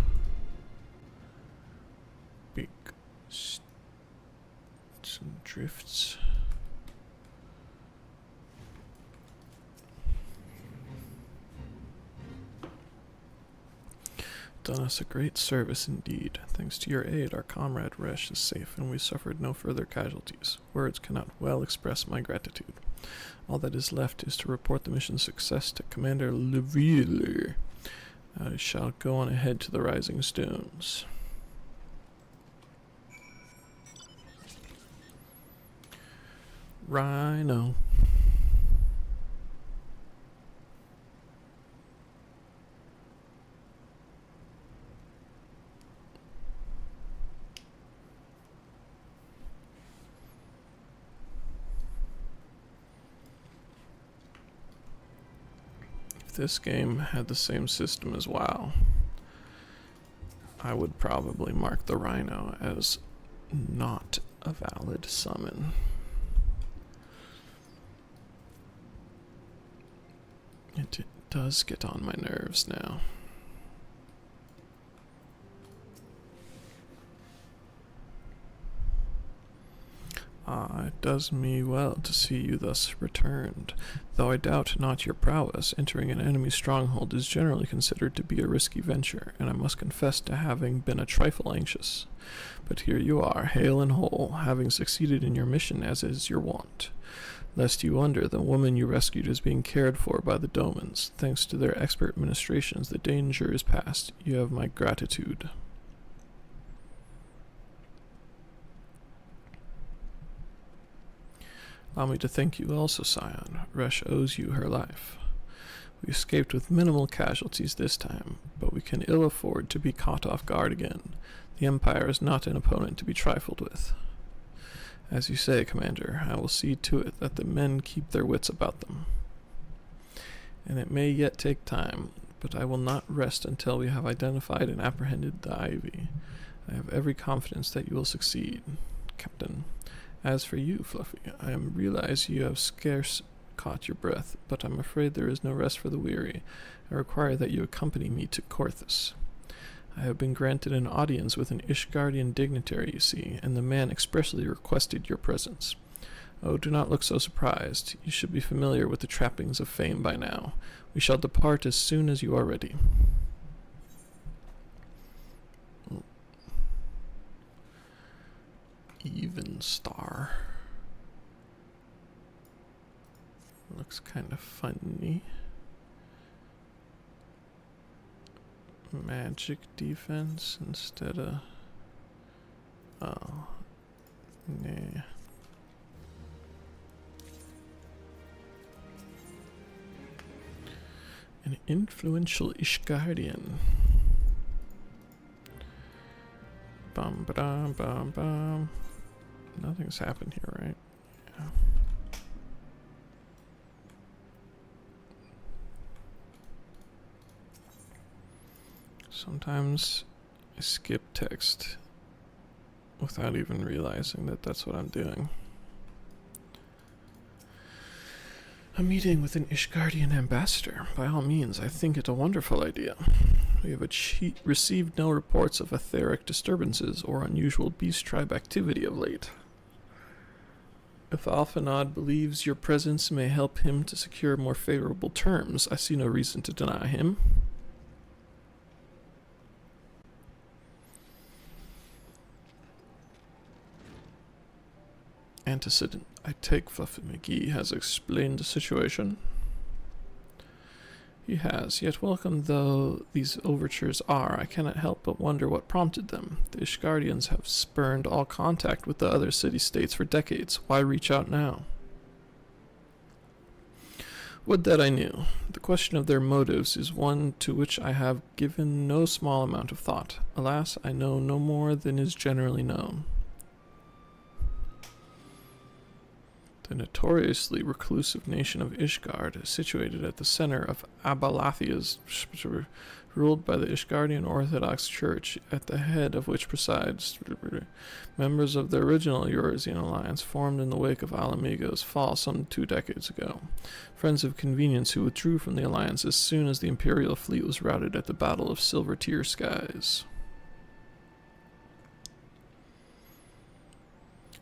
Big some drifts. done us a great service indeed. Thanks to your aid, our comrade Resh is safe, and we suffered no further casualties. Words cannot well express my gratitude. All that is left is to report the mission's success to Commander Leville. I shall go on ahead to the Rising Stones. Rhino. If this game had the same system as WoW, I would probably mark the Rhino as not a valid summon. It does get on my nerves now. It does me well to see you thus returned. Though I doubt not your prowess, entering an enemy stronghold is generally considered to be a risky venture, and I must confess to having been a trifle anxious. But here you are, hale and whole, having succeeded in your mission as is your wont. Lest you wonder, the woman you rescued is being cared for by the Domans. Thanks to their expert ministrations, the danger is past. You have my gratitude. Allow me to thank you also, Scion. Resh owes you her life. We escaped with minimal casualties this time, but we can ill afford to be caught off guard again. The Empire is not an opponent to be trifled with. As you say, Commander, I will see to it that the men keep their wits about them. And it may yet take time, but I will not rest until we have identified and apprehended the Ivy. I have every confidence that you will succeed, Captain. As for you, Fluffy, I realize you have scarce caught your breath, but I'm afraid there is no rest for the weary. I require that you accompany me to Corthus. I have been granted an audience with an Ishgardian dignitary, you see, and the man expressly requested your presence. Oh, do not look so surprised. You should be familiar with the trappings of fame by now. We shall depart as soon as you are ready. Even star. Looks kind of funny. Magic defense instead of... Oh. Nah. An influential Ishgardian. Bum ba dum bum bum. Nothing's happened here, right? Yeah. Sometimes I skip text without even realizing that that's what I'm doing. A meeting with an Ishgardian ambassador. By all means, I think it a wonderful idea. We have received no reports of etheric disturbances or unusual beast tribe activity of late. If Alphanod believes your presence may help him to secure more favorable terms, I see no reason to deny him. Antecedent. I take Fluffy McGee has explained the situation. He has, yet welcome though these overtures are, I cannot help but wonder what prompted them. The Ishgardians have spurned all contact with the other city-states for decades. Why reach out now? Would that I knew. The question of their motives is one to which I have given no small amount of thought. Alas, I know no more than is generally known. The notoriously reclusive nation of Ishgard, situated at the center of Abalathia's, ruled by the Ishgardian Orthodox Church, at the head of which presides members of the original Eurasian alliance formed in the wake of Alamigo's fall some 2 decades ago. Friends of convenience who withdrew from the alliance as soon as the Imperial fleet was routed at the Battle of Silver Tear Skies.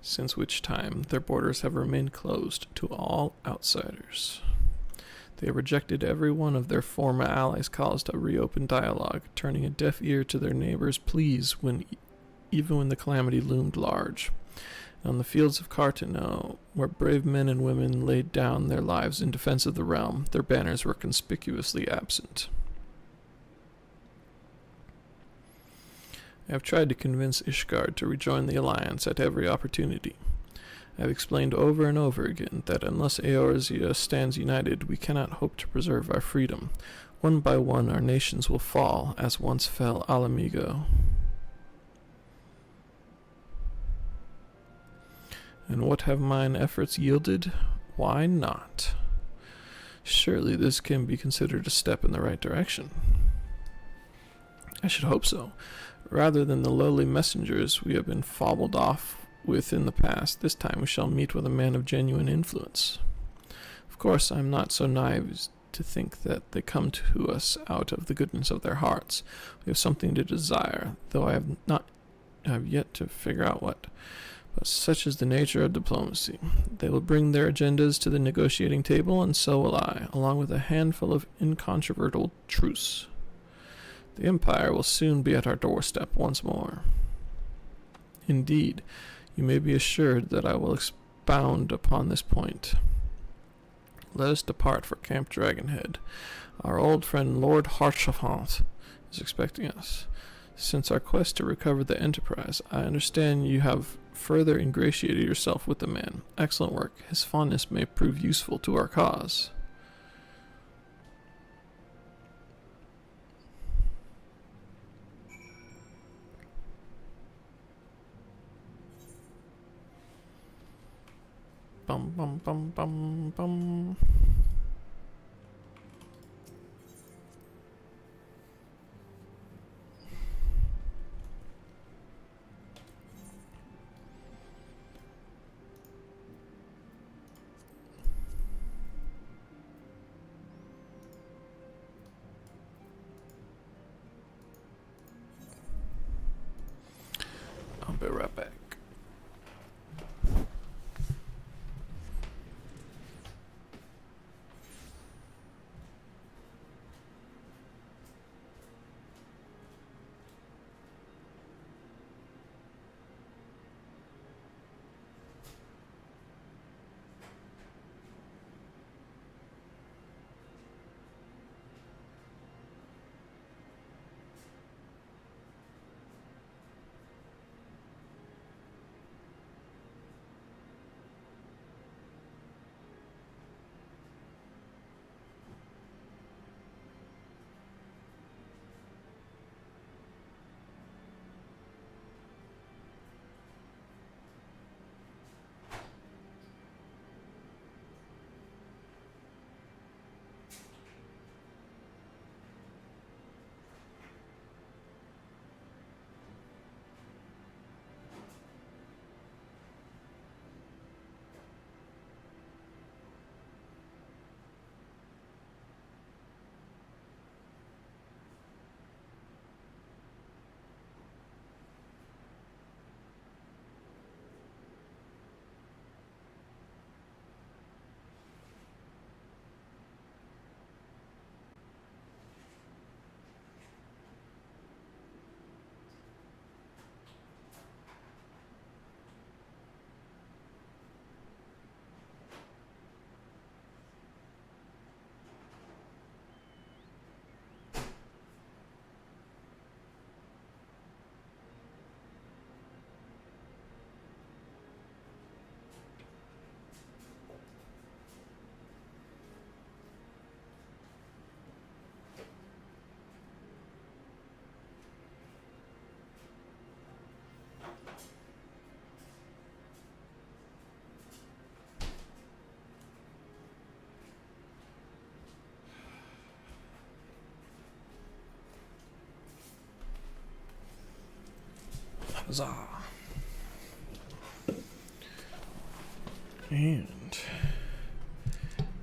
Since which time their borders have remained closed to all outsiders. They have rejected every one of their former allies' calls to reopen dialogue, turning a deaf ear to their neighbors' pleas even when the calamity loomed large. On the fields of Cartano, where brave men and women laid down their lives in defense of the realm, their banners were conspicuously absent. I have tried to convince Ishgard to rejoin the alliance at every opportunity. I have explained over and over again that unless Eorzea stands united, we cannot hope to preserve our freedom. One by one, our nations will fall, as once fell Alamigo. And what have mine efforts yielded? Why not? Surely this can be considered a step in the right direction. I should hope so. Rather than the lowly messengers we have been fobbled off with in the past, this time we shall meet with a man of genuine influence. Of course, I am not so naive as to think that they come to us out of the goodness of their hearts. We have something to desire, though I have yet to figure out what. But such is the nature of diplomacy. They will bring their agendas to the negotiating table, and so will I, along with a handful of incontrovertible truce. The Empire will soon be at our doorstep once more. Indeed, you may be assured that I will expound upon this point. Let us depart for Camp Dragonhead. Our old friend Lord Harchafant is expecting us. Since our quest to recover the Enterprise, I understand you have further ingratiated yourself with the man. Excellent work. His fondness may prove useful to our cause. Bum bum bum bum bum. I'll be right back. Huzzah. And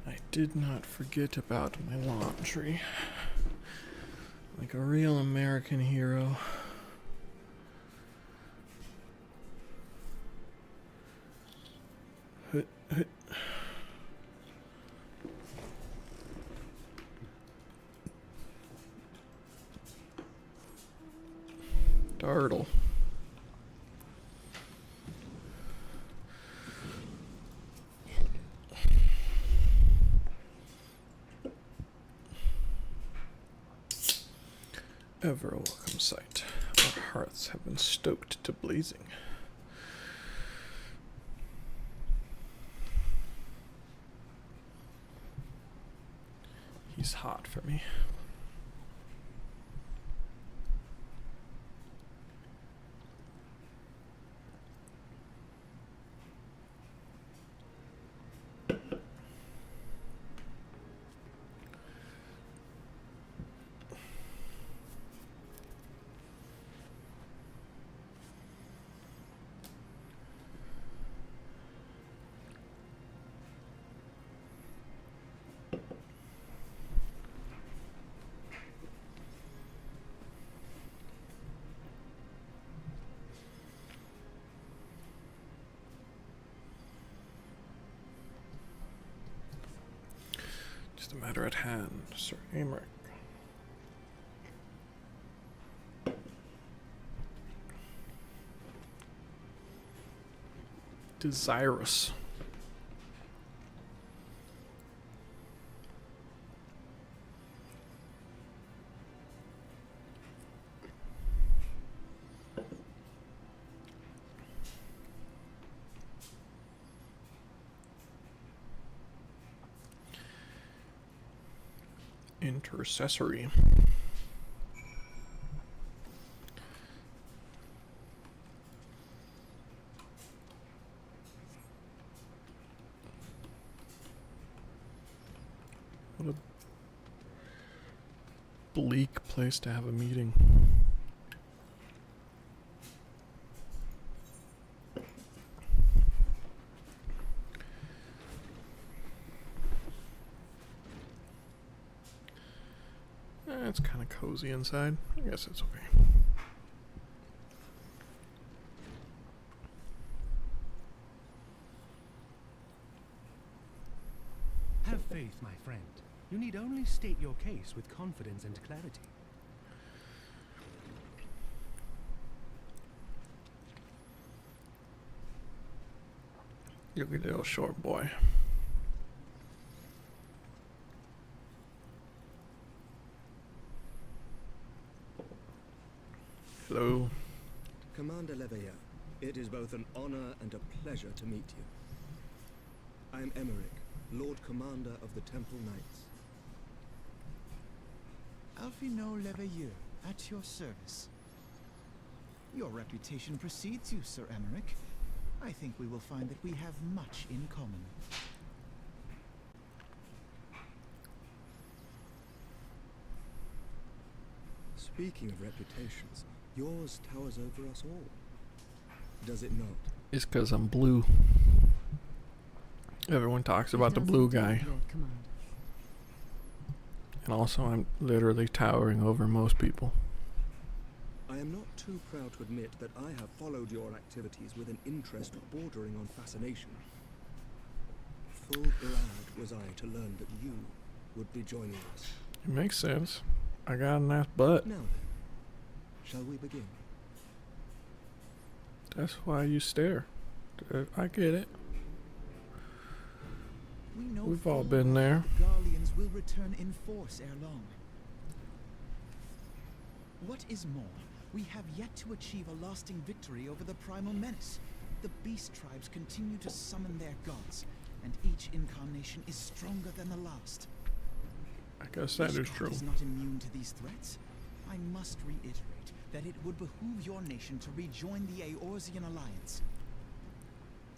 I did not forget about my laundry. Like a real American hero. Ever a welcome sight. Our hearths have been stoked to blazing. He's hot for me. The matter at hand, Sir Amric. Desirous. Intercessory. What a bleak place to have a meeting. It's kind of cozy inside. I guess it's okay. Have faith, my friend. You need only state your case with confidence and clarity. You're a little short boy. Hello. Commander Leveilleur, it is both an honor and a pleasure to meet you. I am Emeric, Lord Commander of the Temple Knights. Alphino Leveilleur, at your service. Your reputation precedes you, Sir Emeric. I think we will find that we have much in common. Speaking of reputations, yours towers over us all. Does it not? It's because I'm blue. Everyone talks about the blue guy. And also, I'm literally towering over most people. I am not too proud to admit that I have followed your activities with an interest bordering on fascination. Full glad was I to learn that you would be joining us. It makes sense. I got a nice butt. Now then, shall we begin? That's why you stare. I get it. We've all been there. The Garleans will return in force ere long. What is more, we have yet to achieve a lasting victory over the primal menace. The beast tribes continue to summon their gods, and each incarnation is stronger than the last. I guess that is true. Is not immune to these threats. I must reiterate that it would behoove your nation to rejoin the Eorzean alliance.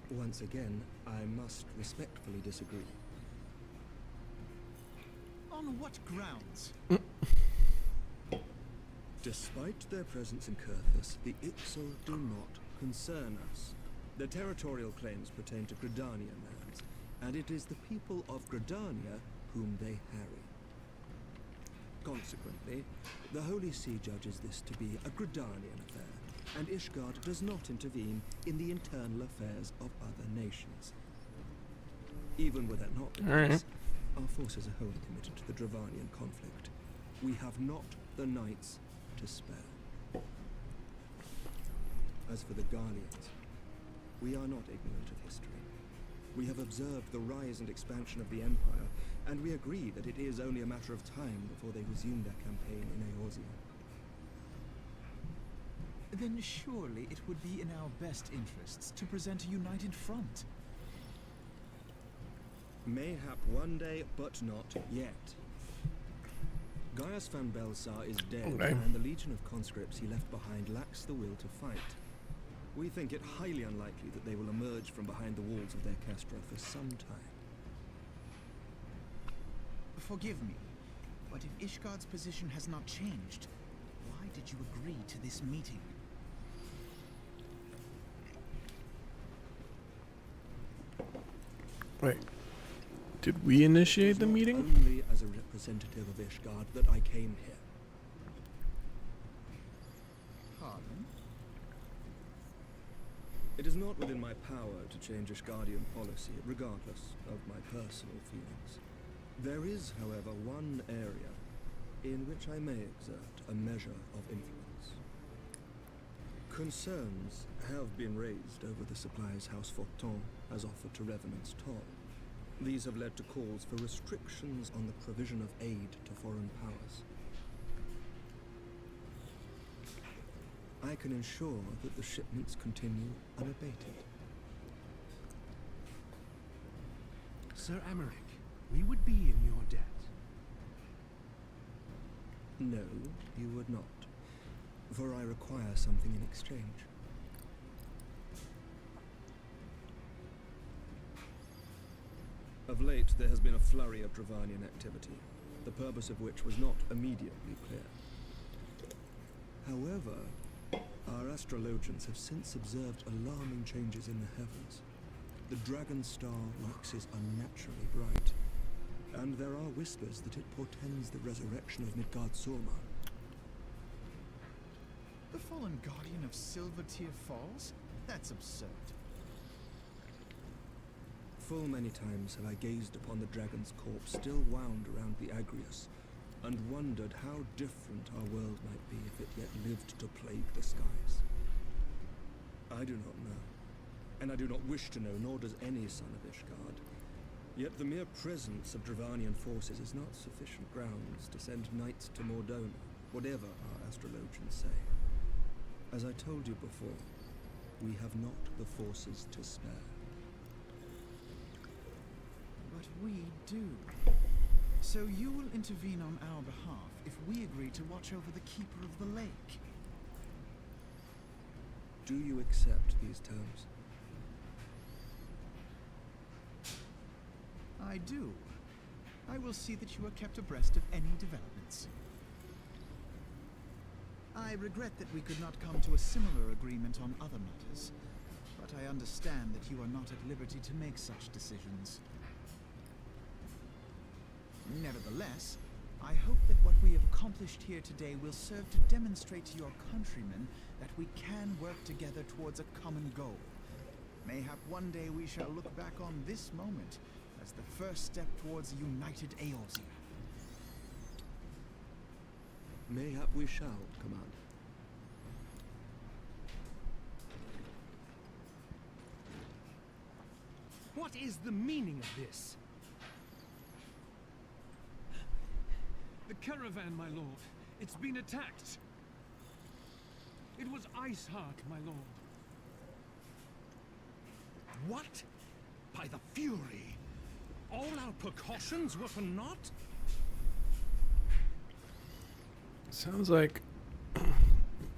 Once again, I must respectfully disagree. On what grounds? Despite their presence in Kurthus, the Ixal do not concern us. Their territorial claims pertain to Gridania lands, and it is the people of Gridania whom they harry. Consequently, the Holy See judges this to be a Gridanian affair, and Ishgard does not intervene in the internal affairs of other nations. Even were that not the case, our forces are wholly committed to the Dravanian conflict. We have not the knights to spare. As for the Garleans, we are not ignorant of history. We have observed the rise and expansion of the Empire, and we agree that it is only a matter of time before they resume their campaign in Eorzea. Then surely it would be in our best interests to present a united front. Mayhap one day, but not yet. Gaius van Belsar is dead, Okay. and the legion of conscripts he left behind lacks the will to fight. We think it highly unlikely that they will emerge from behind the walls of their castra for some time. Forgive me, but if Ishgard's position has not changed, why did you agree to this meeting? Wait. Did we initiate the It was not meeting? only as a representative of Ishgard that I came here. Pardon? It is not within my power to change Ishgardian policy, regardless of my personal feelings. There is, however, one area in which I may exert a measure of influence. Concerns have been raised over the supplies House Fortin has offered to Revenant's Toll. These have led to calls for restrictions on the provision of aid to foreign powers. I can ensure that the shipments continue unabated. Sir Amaric, we would be in your debt. No, you would not, for I require something in exchange. Of late, there has been a flurry of Dravanian activity, the purpose of which was not immediately clear. However, our astrologians have since observed alarming changes in the heavens. The dragon star waxes unnaturally bright, and there are whispers that it portends the resurrection of Midgard-Sorma. The fallen guardian of Silvertear Falls? That's absurd. Full many times have I gazed upon the dragon's corpse still wound around the Agrius, and wondered how different our world might be if it yet lived to plague the skies. I do not know, and I do not wish to know, nor does any son of Ishgard. Yet the mere presence of Dravanian forces is not sufficient grounds to send knights to Mordona, whatever our astrologians say. As I told you before, we have not the forces to spare. But we do. So you will intervene on our behalf if we agree to watch over the Keeper of the Lake. Do you accept these terms? I do. I will see that you are kept abreast of any developments. I regret that we could not come to a similar agreement on other matters, but I understand that you are not at liberty to make such decisions. Nevertheless, I hope that what we have accomplished here today will serve to demonstrate to your countrymen that we can work together towards a common goal. Mayhap one day we shall look back on this moment as the first step towards a united Eorzea. Mayhap we shall, Commander. What is the meaning of this? The caravan, my lord. It's been attacked. It was Iceheart, my lord. What? By the Fury? All our precautions were for naught? Sounds like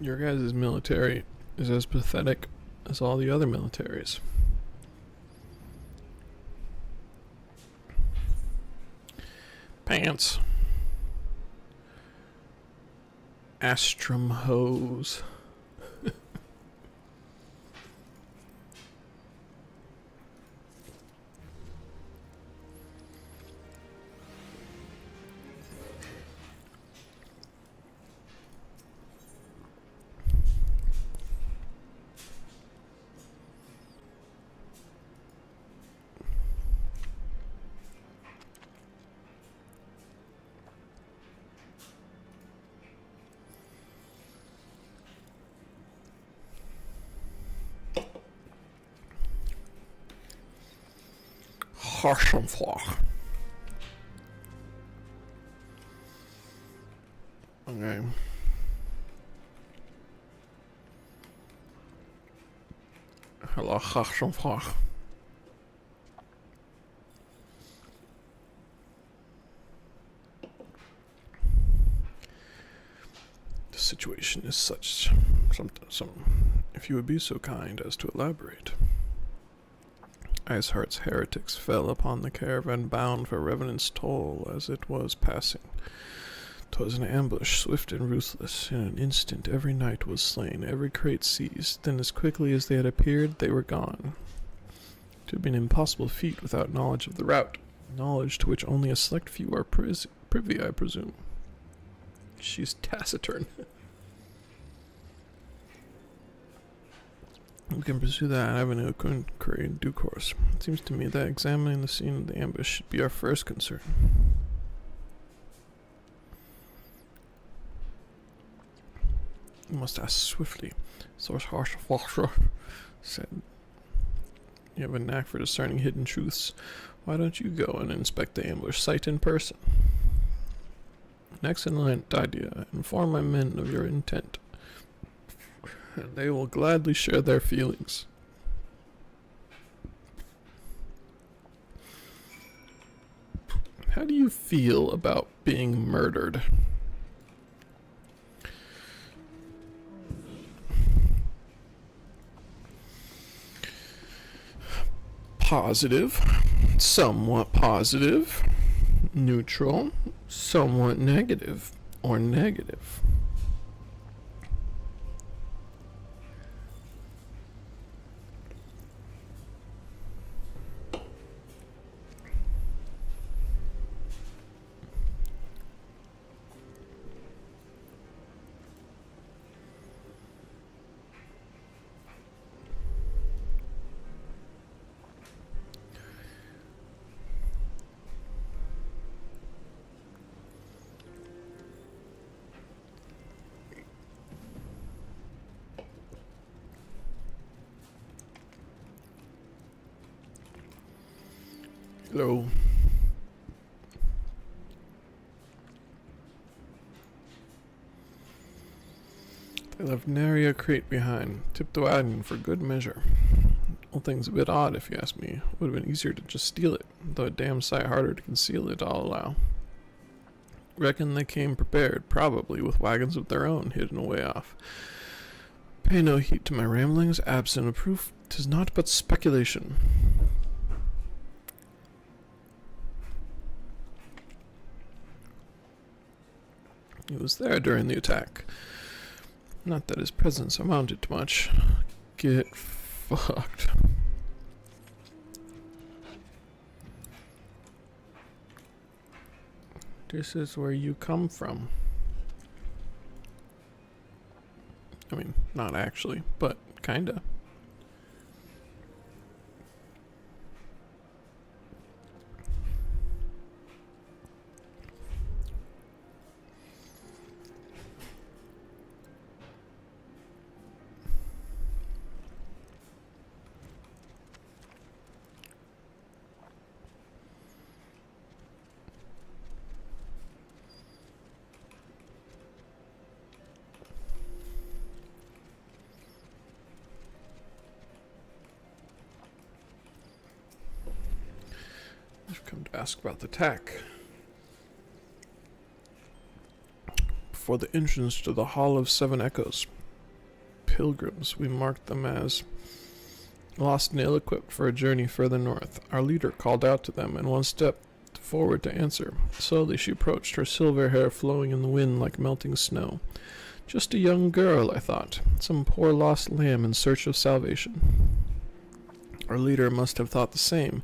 your guys' military is as pathetic as all the other militaries. Pants. Astrum hose. Harsenflach. Okay. The situation is such. If you would be so kind as to elaborate. Iceheart's heretics fell upon the caravan bound for Revenant's toll as it was passing. 'Twas an ambush, swift and ruthless. In an instant every knight was slain, every crate seized. Then as quickly as they had appeared, they were gone. It would be an impossible feat without knowledge of the route, knowledge to which only a select few are privy, I presume. She's taciturn. We can pursue that avenue of inquiry in due course. It seems to me that examining the scene of the ambush should be our first concern. You must ask swiftly. Source harsh said. You have a knack for discerning hidden truths. Why don't you go and inspect the ambush site in person? An excellent idea. Inform my men of your intent, and they will gladly share their feelings. How do you feel about being murdered? Positive, somewhat positive, neutral, somewhat negative, or negative. Hello. They left nary a crate behind. Tipped the wagon for good measure. Whole thing's a bit odd if you ask me. Would have been easier to just steal it, though a damn sight harder to conceal it, I'll allow. Reckon they came prepared, probably with wagons of their own hidden away off. Pay no heed to my ramblings, absent of proof. 'Tis naught but speculation. He was there during the attack. Not that his presence amounted to much. Get fucked. This is where you come from. I mean, not actually, but kinda. I've come to ask about the attack. Before the entrance to the Hall of Seven Echoes, pilgrims, we marked them as lost and ill-equipped for a journey further north. Our leader called out to them, and one stepped forward to answer. Slowly she approached, her silver hair flowing in the wind like melting snow. Just a young girl, I thought. Some poor lost lamb in search of salvation. Our leader must have thought the same,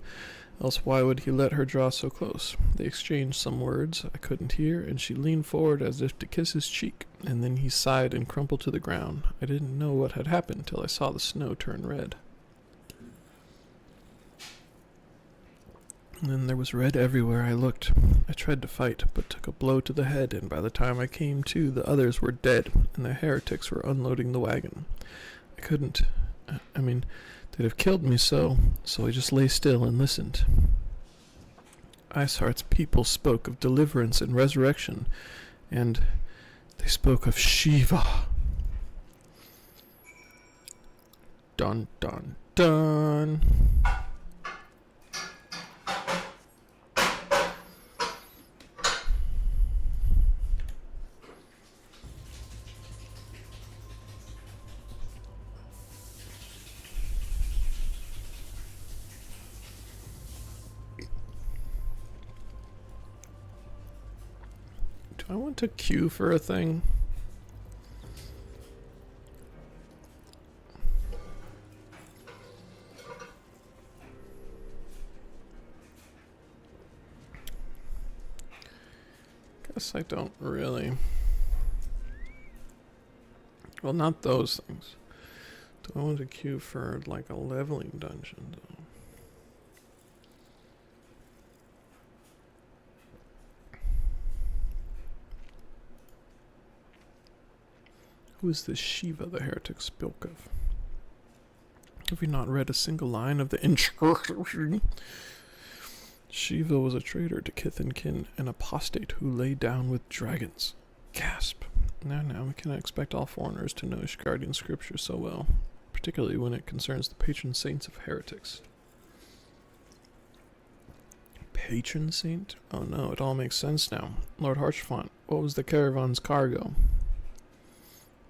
else why would he let her draw so close? They exchanged some words I couldn't hear, and she leaned forward as if to kiss his cheek, and then he sighed and crumpled to the ground. I didn't know what had happened till I saw the snow turn red. And then there was red everywhere I looked. I tried to fight, but took a blow to the head, and by the time I came to, the others were dead, and the heretics were unloading the wagon. I couldn't... they'd have killed me so I just lay still and listened. Iceheart's people spoke of deliverance and resurrection, and they spoke of Shiva. Dun dun dun. Do I want to queue for a thing? Guess I don't really. Well, not those things. Do I want to queue for like a leveling dungeon though? Who is this Shiva the heretic spoke of? Have you not read a single line of the inscription? Shiva was a traitor to kith and kin, an apostate who lay down with dragons. Gasp. Now, we cannot expect all foreigners to know Ishgardian scripture so well, particularly when it concerns the patron saints of heretics. Patron saint? Oh no, it all makes sense now. Lord Harchfont, what was the caravan's cargo?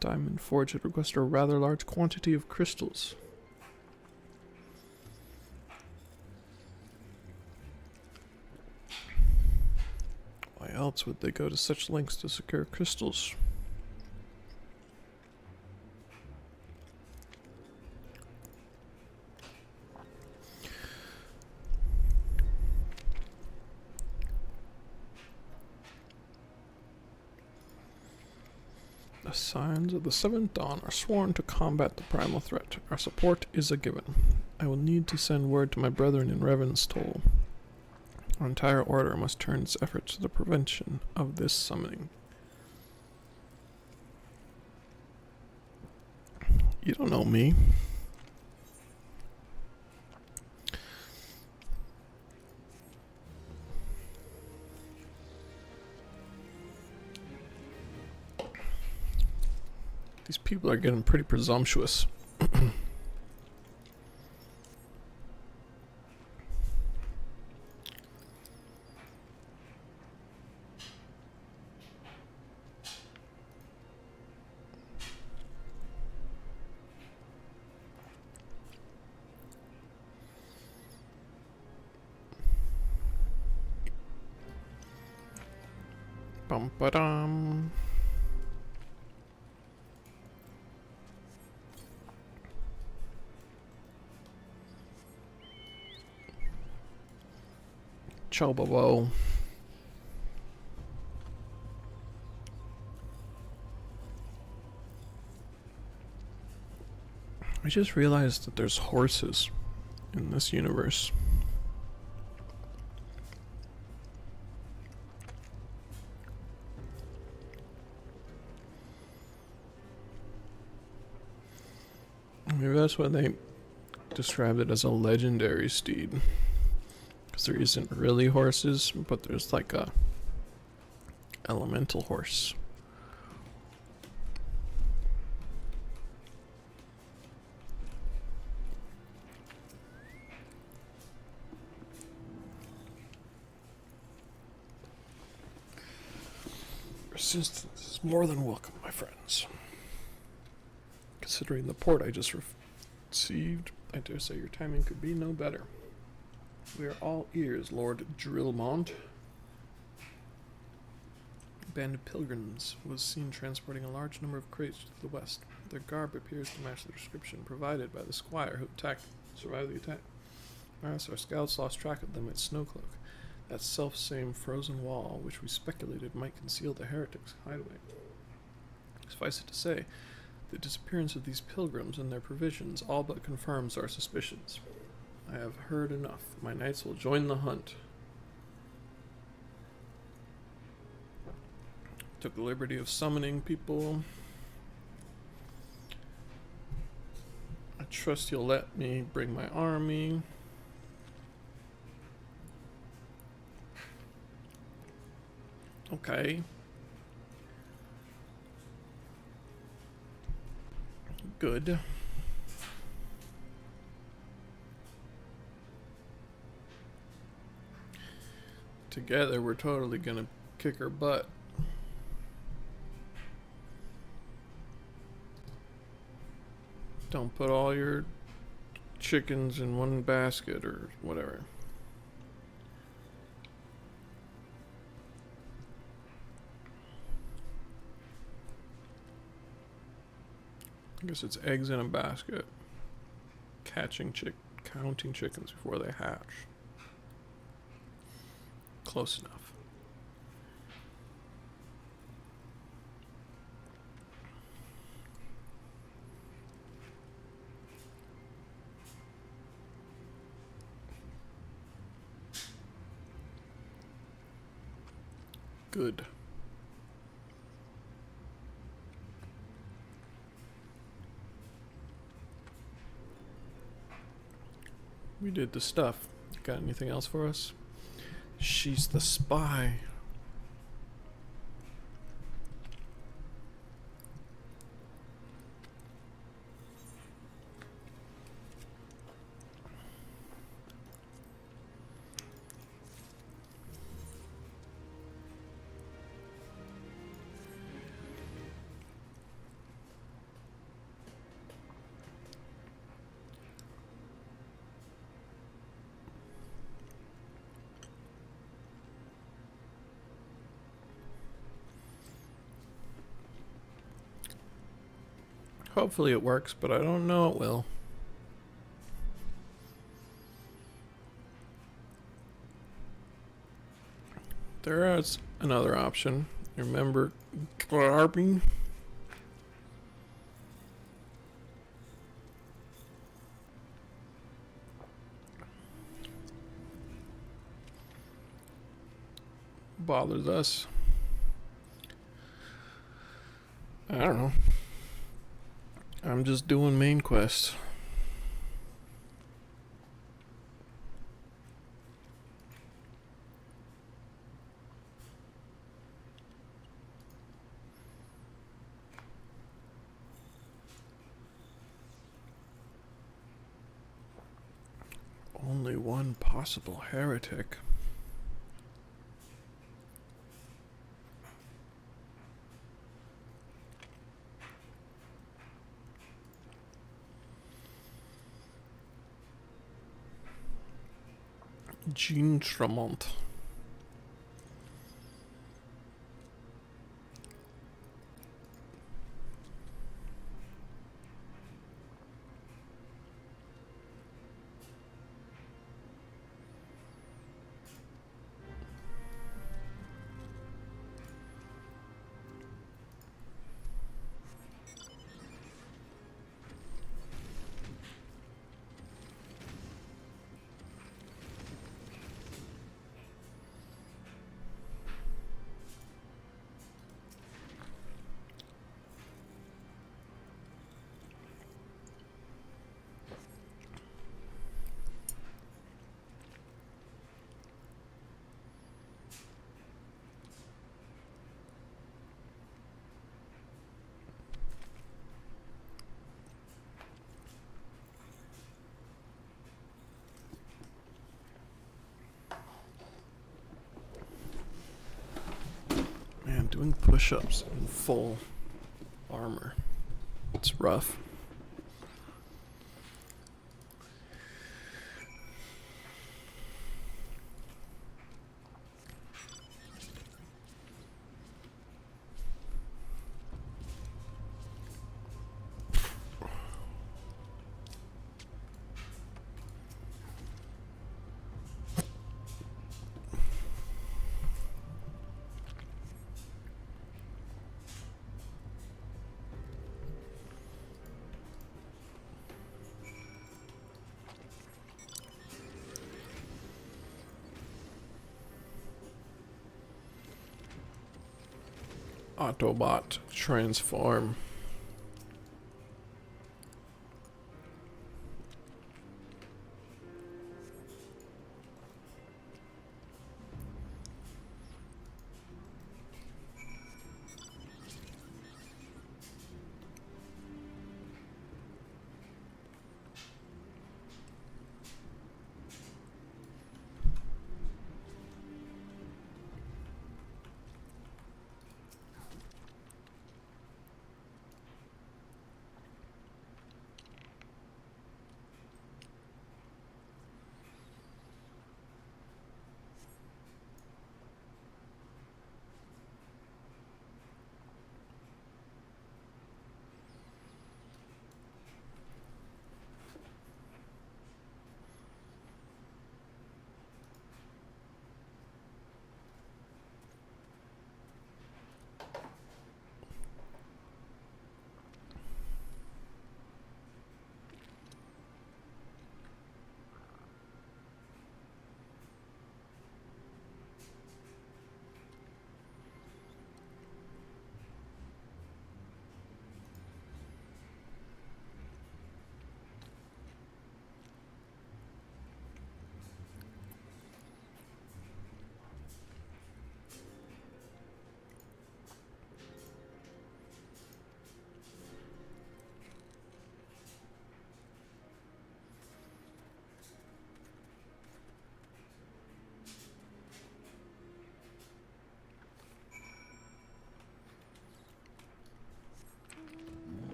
Diamond Forge had requested a rather large quantity of crystals. Why else would they go to such lengths to secure crystals? The signs of the Seventh Dawn are sworn to combat the primal threat. Our support is a given. I will need to send word to my brethren in Revanstoll. Our entire order must turn its efforts to the prevention of this summoning. You don't know me. These people are getting pretty presumptuous. Bum ba dum. Chobobo. I just realized that there's horses in this universe. Maybe that's why they described it as a legendary steed. Because there isn't really horses, but there's like a elemental horse. Resistance is more than welcome, my friends. Considering the port I just received, I dare say your timing could be no better. We are all ears, Lord Drillmont. A band of pilgrims was seen transporting a large number of crates to the west. Their garb appears to match the description provided by the squire who survived the attack. Whereas our scouts lost track of them at Snowcloak, that self-same frozen wall which we speculated might conceal the heretics' hideaway. Suffice it to say, the disappearance of these pilgrims and their provisions all but confirms our suspicions. I have heard enough. My knights will join the hunt. Took the liberty of summoning people. I trust you'll let me bring my army. Okay. Good. Together, we're totally gonna kick her butt. Don't put all your chickens in one basket or whatever. I guess it's eggs in a basket. Counting chickens before they hatch. Close enough. Good. We did the stuff. Got anything else for us? She's the spy. Hopefully it works, but I don't know it will. There is another option. Remember garbing? Bothers us. I don't know. I'm just doing main quests. Only one possible heretic. Jean Tremont. Man, doing push-ups in full armor. It's rough. Autobot transform.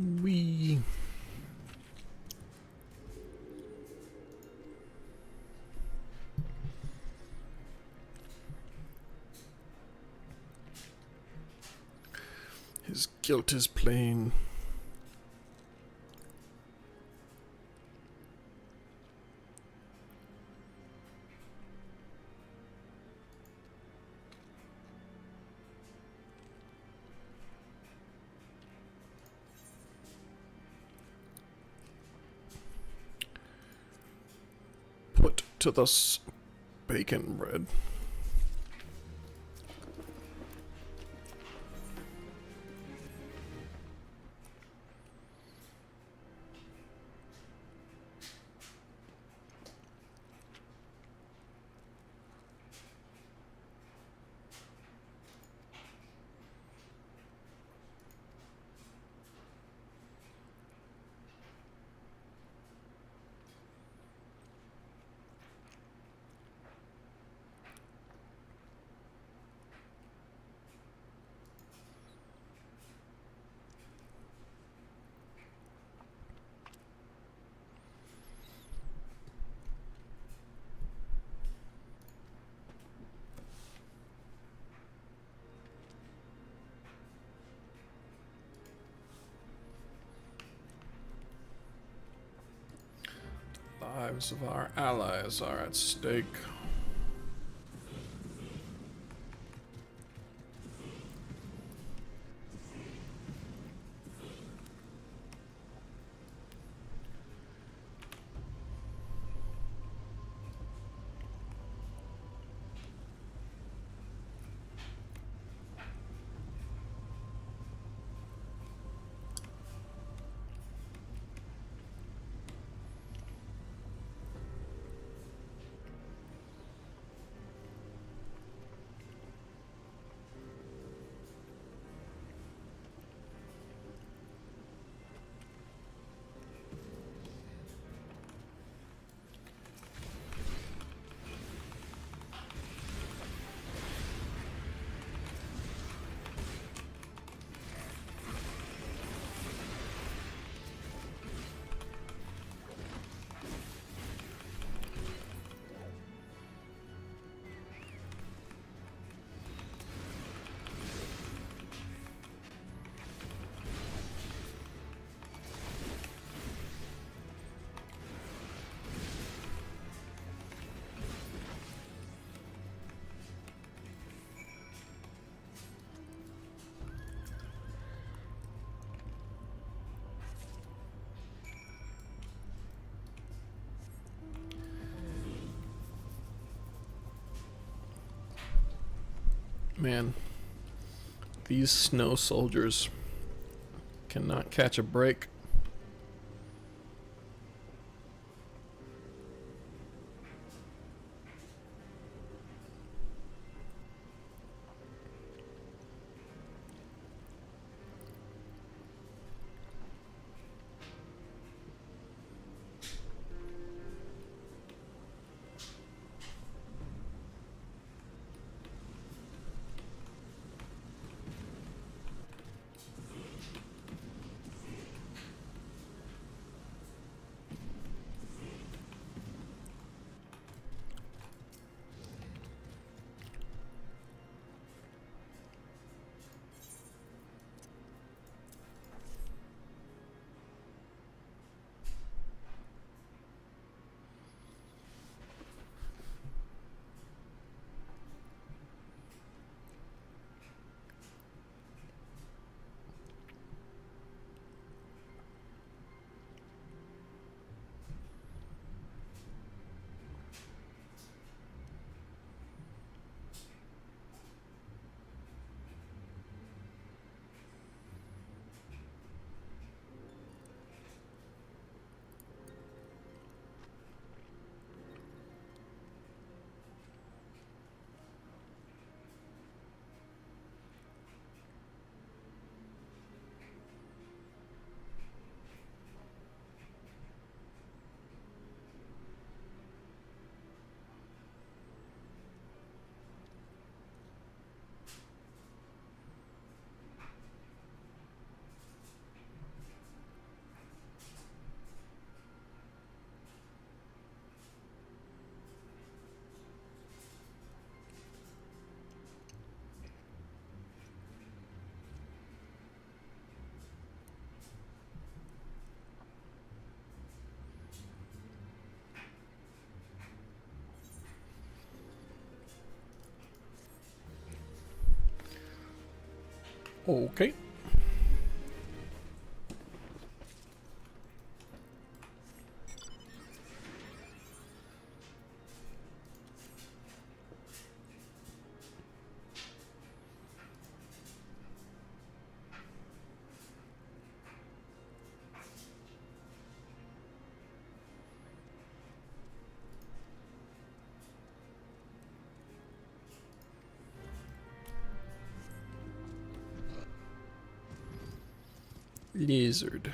We. His guilt is plain. Put to the bacon bread. Lives of our allies are at stake. Man, these snow soldiers cannot catch a break. Okay. Lizard.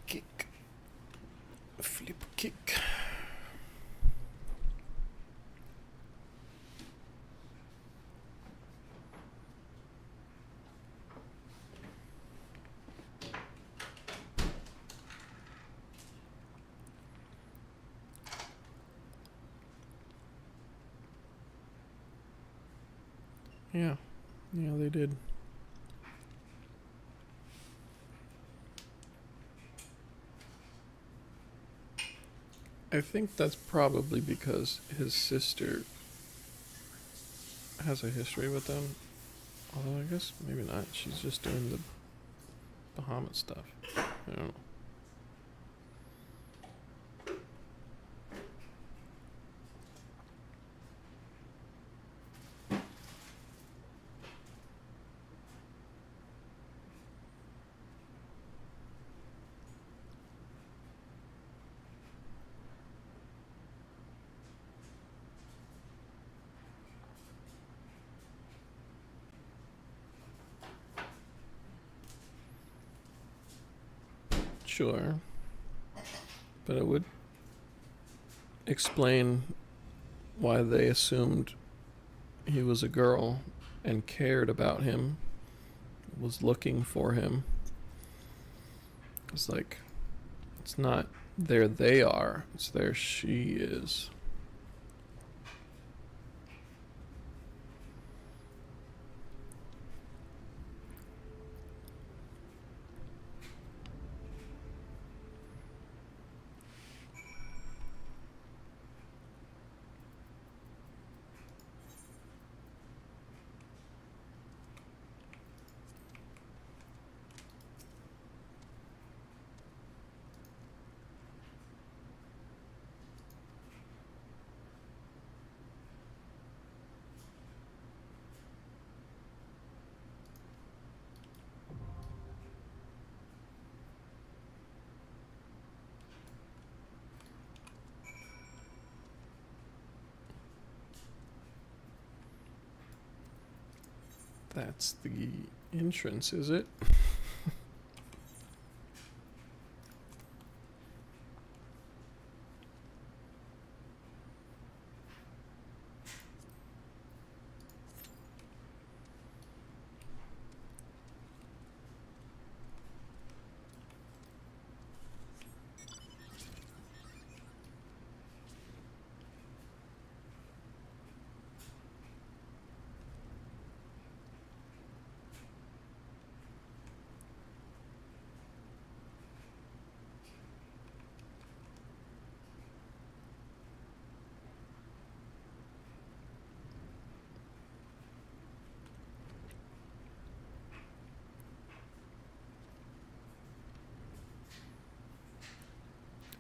Kick. Flip kick. Yeah. Yeah, they did. I think that's probably because his sister has a history with them. Although I guess maybe not. She's just doing the Bahamut stuff. I don't know. Sure. But it would explain why they assumed he was a girl and cared about him, was looking for him. It's like, it's not there they are, it's there she is. That's the entrance, is it?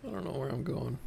I don't know where I'm going.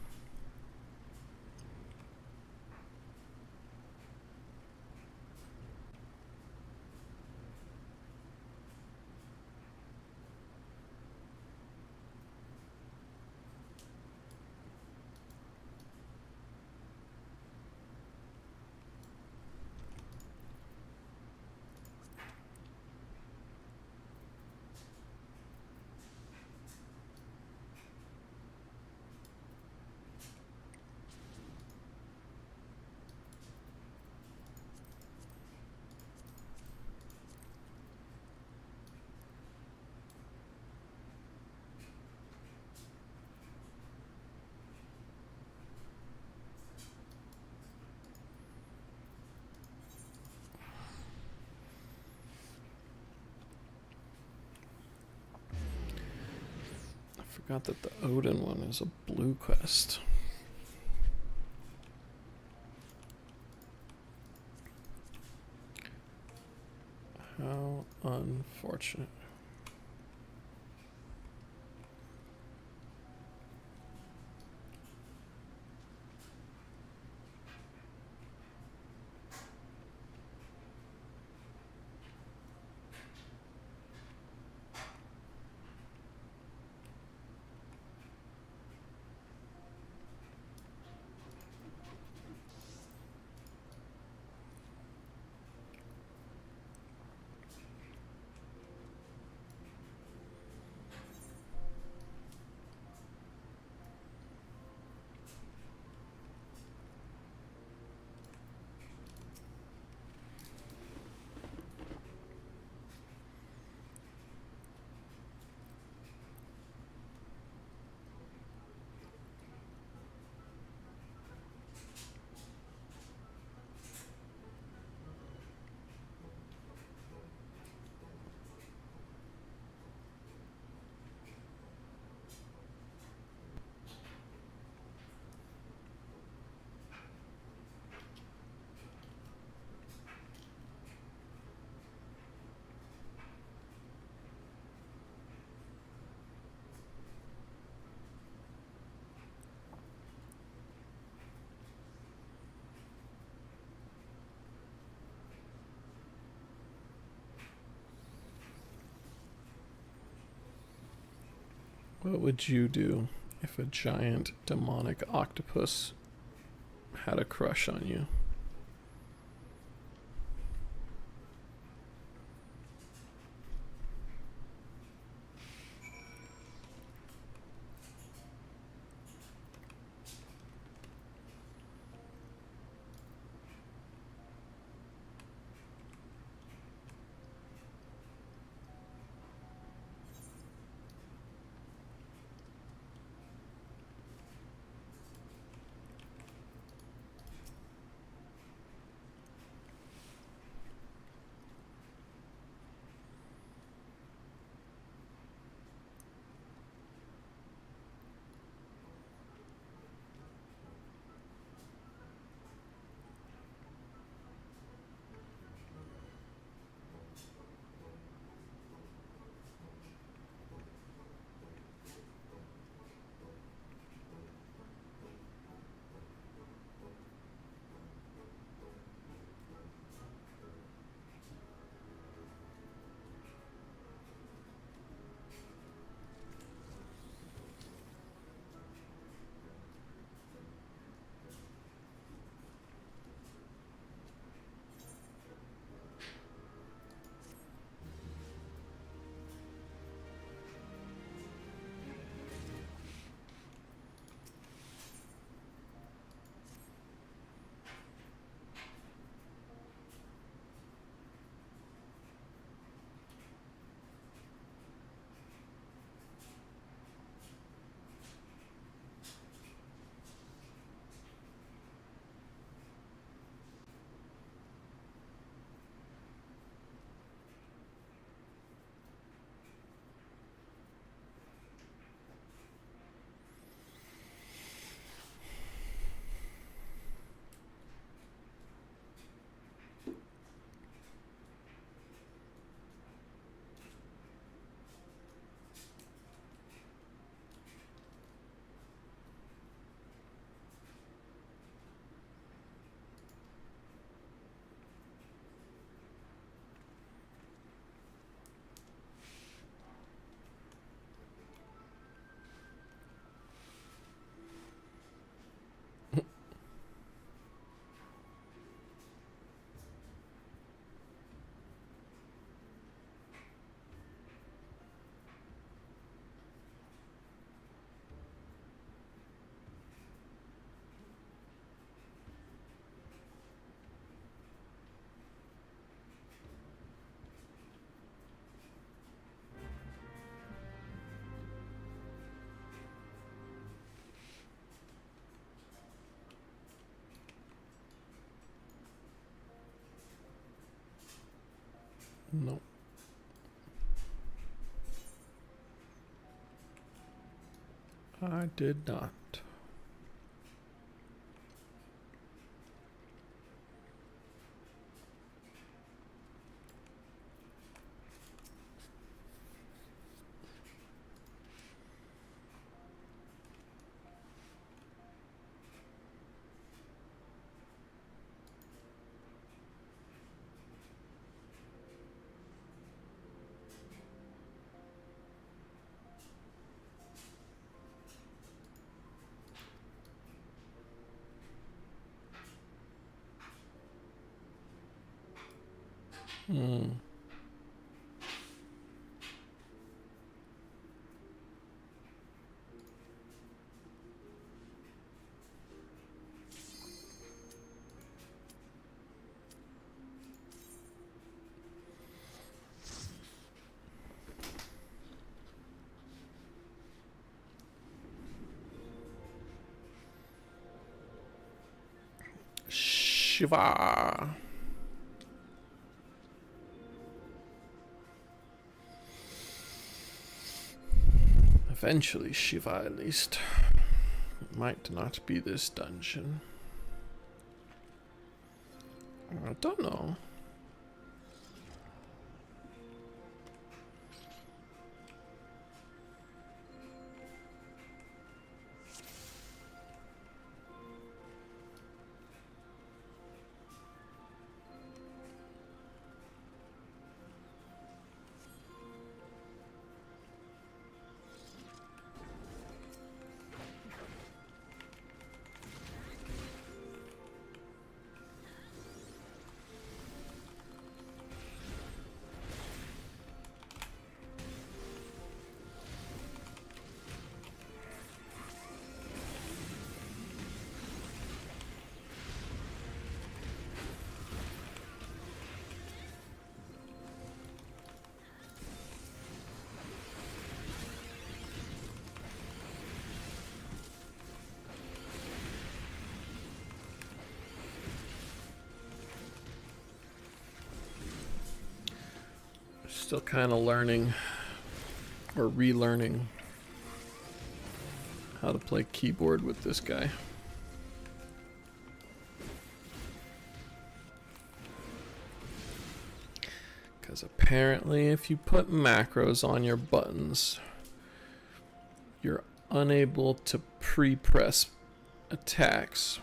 I forgot that the Odin one is a blue quest. How unfortunate. What would you do if a giant demonic octopus had a crush on you? No. I did not. Hmm. Shiva. Eventually, Shiva at least. It might not be this dungeon. I don't know. Still kind of learning or relearning how to play keyboard with this guy. Because apparently if you put macros on your buttons, you're unable to pre-press attacks.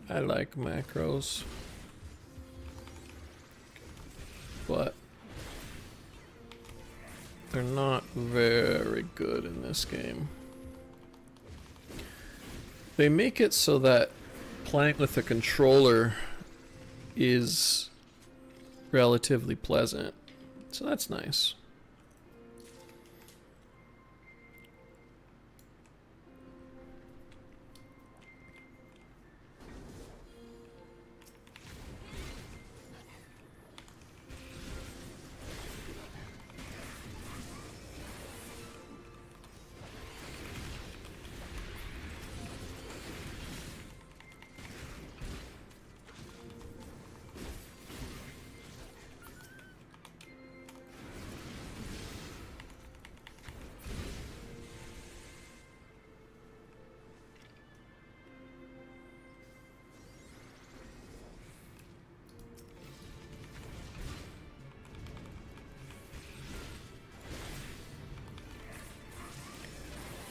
I like macros, but they're not very good in this game. They make it so that playing with a controller is relatively pleasant, so that's nice.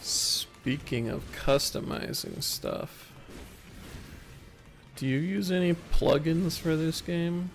Speaking of customizing stuff, do you use any plugins for this game?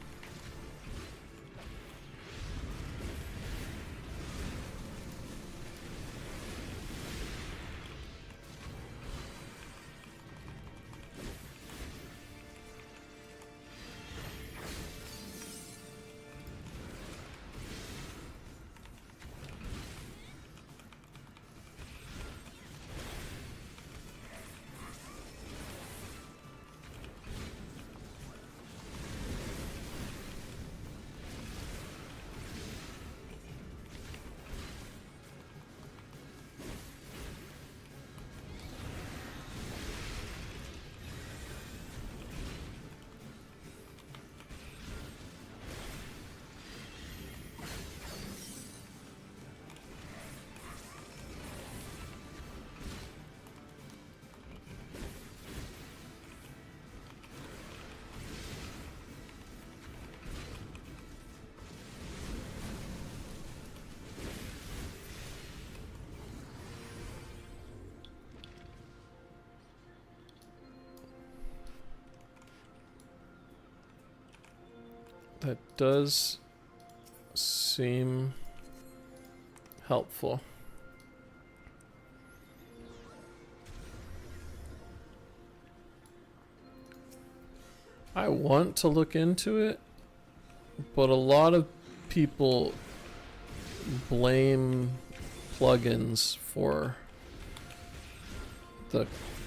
That does seem helpful. I want to look into it, but a lot of people blame plugins for the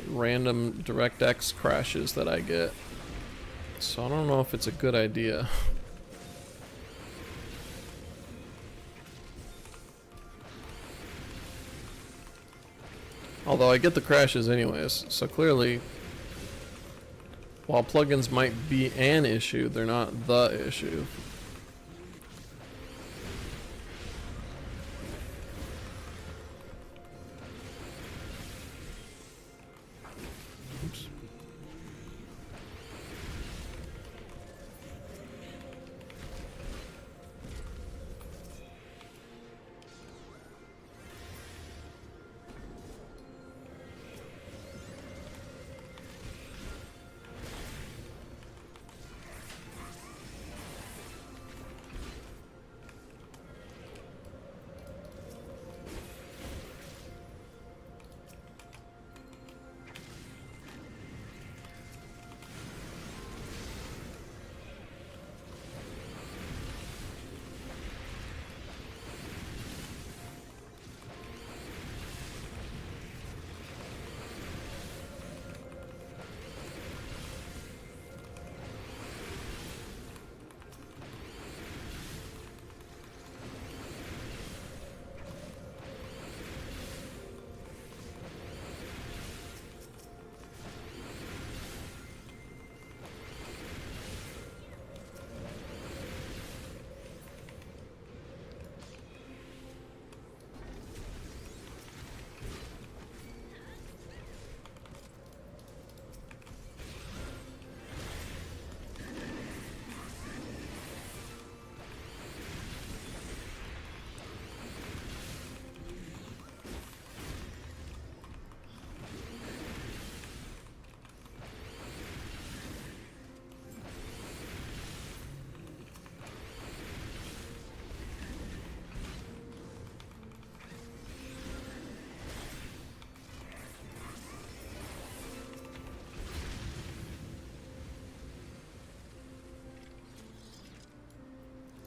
random DirectX crashes that I get. So I don't know if it's a good idea. Although I get the crashes anyways, so clearly, while plugins might be an issue, they're not the issue. Oops.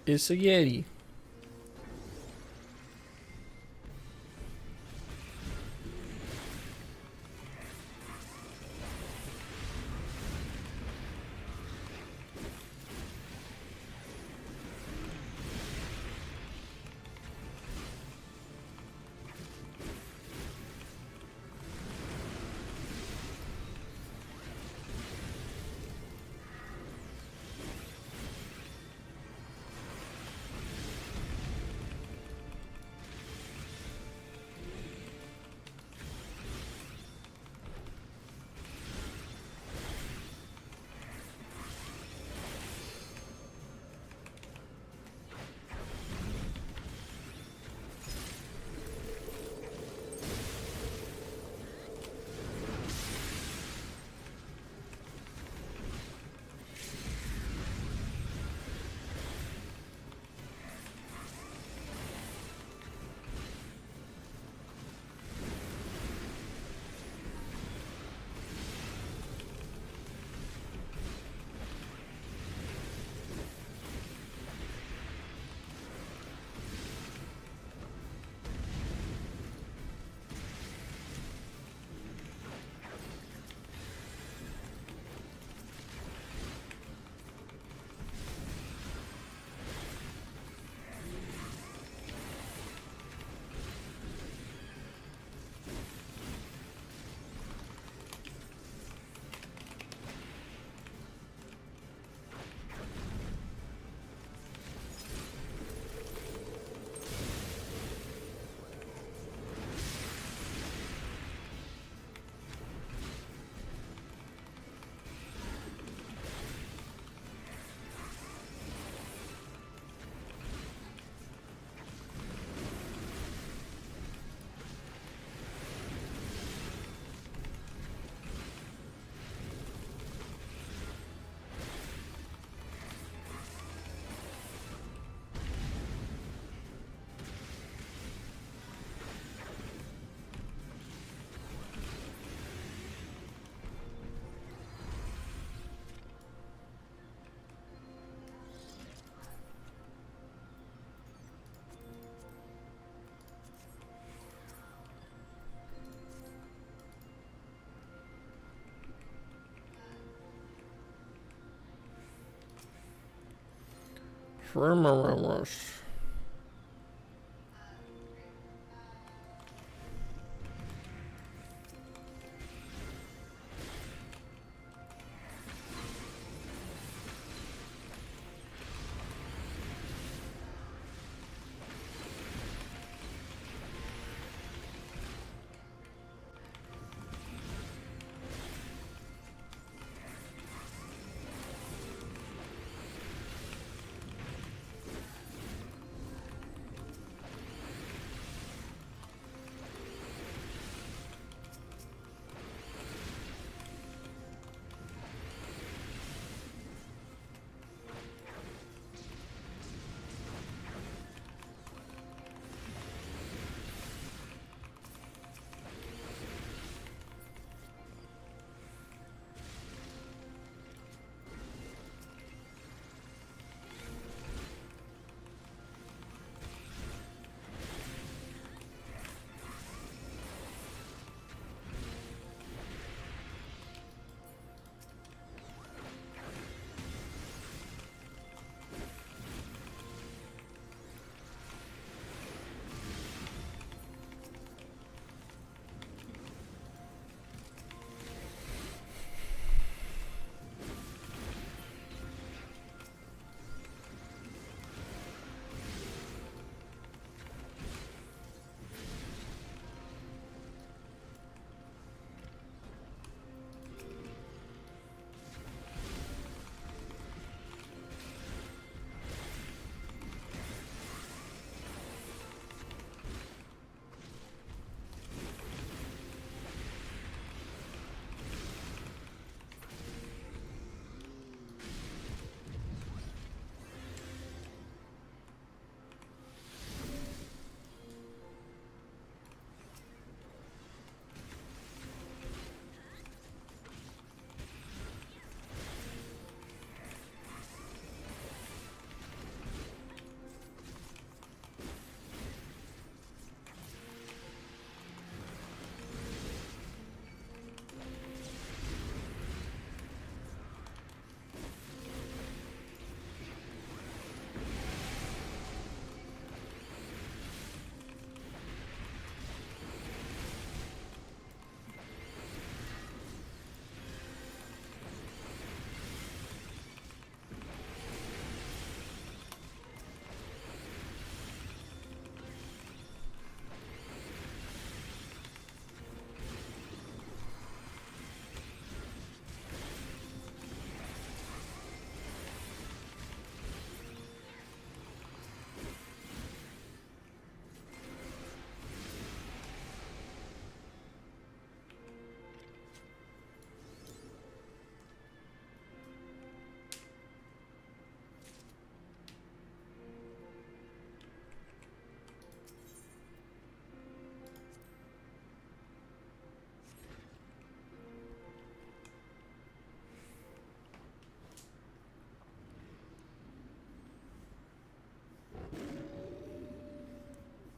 It's a Yeti. Primaris.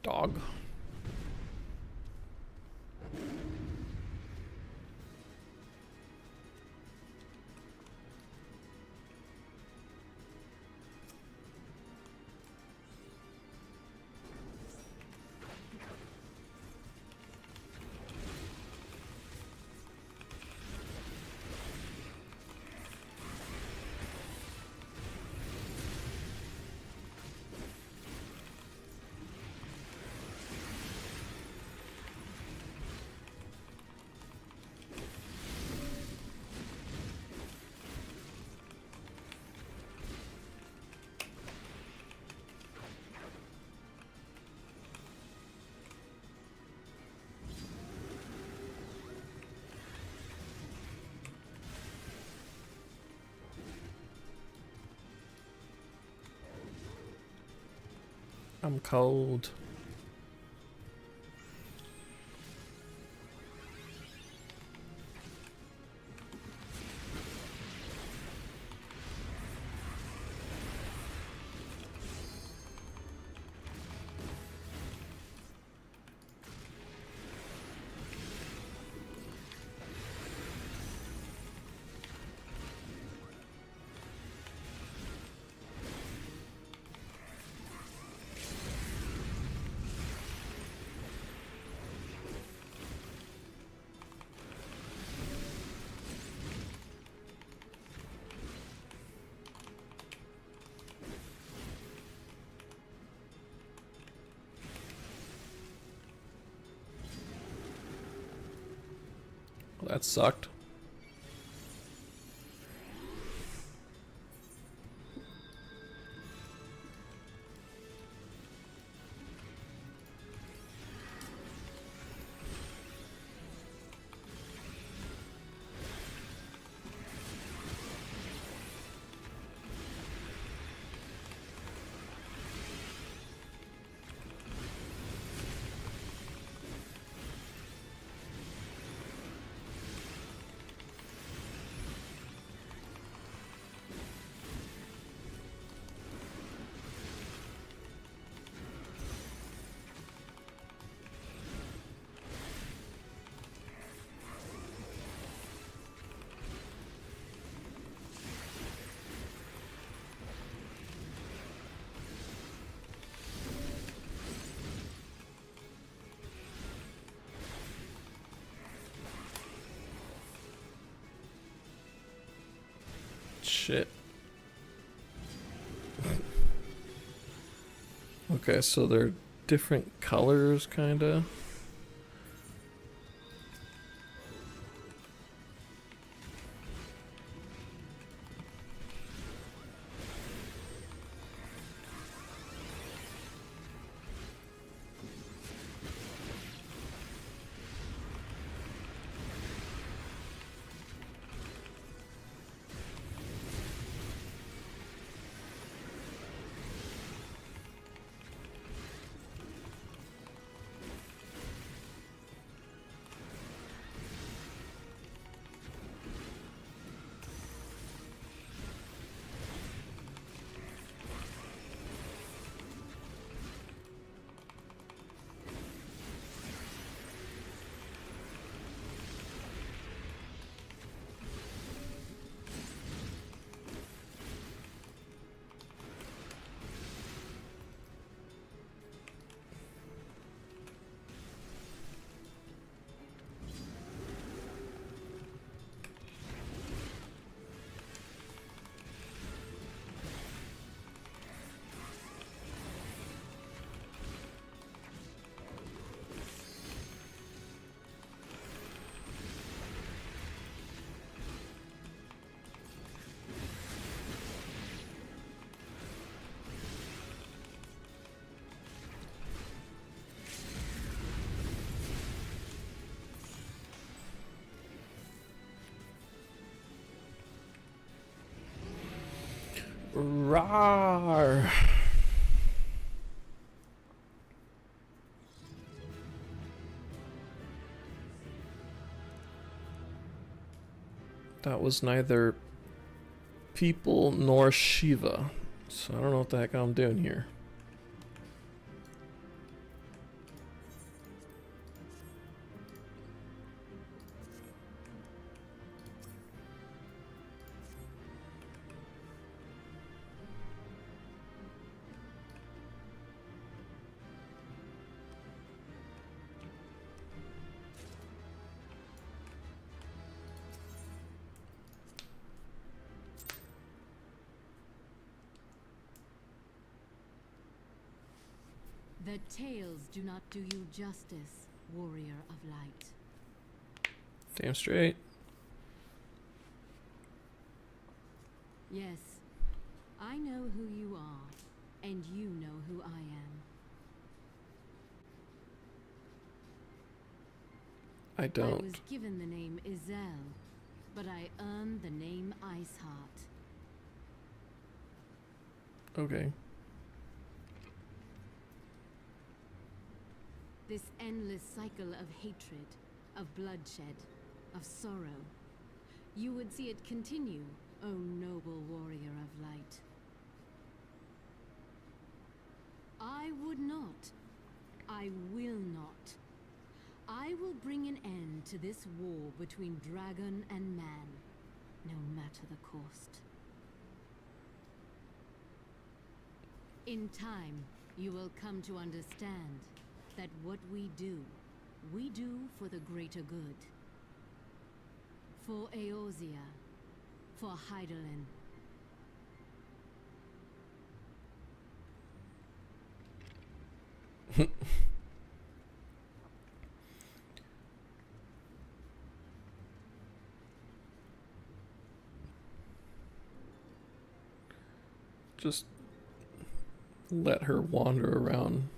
Dog. I'm cold. that sucked. Shit. Okay, so they're different colors, kinda. Rawr. That was neither people nor Shiva, so I don't know what the heck I'm doing here. The tales do not do you justice, warrior of light. Damn straight. Yes, I know who you are, and you know who I am. I don't. I was given the name Izel, but I earned the name Iceheart. Okay. This endless cycle of hatred, of bloodshed, of sorrow. You would see it continue, O noble warrior of light. I would not. I will not. I will bring an end to this war between dragon and man, no matter the cost. In time, you will come to understand that what we do for the greater good. For Eorzea, for Hydaelyn. just let her wander around.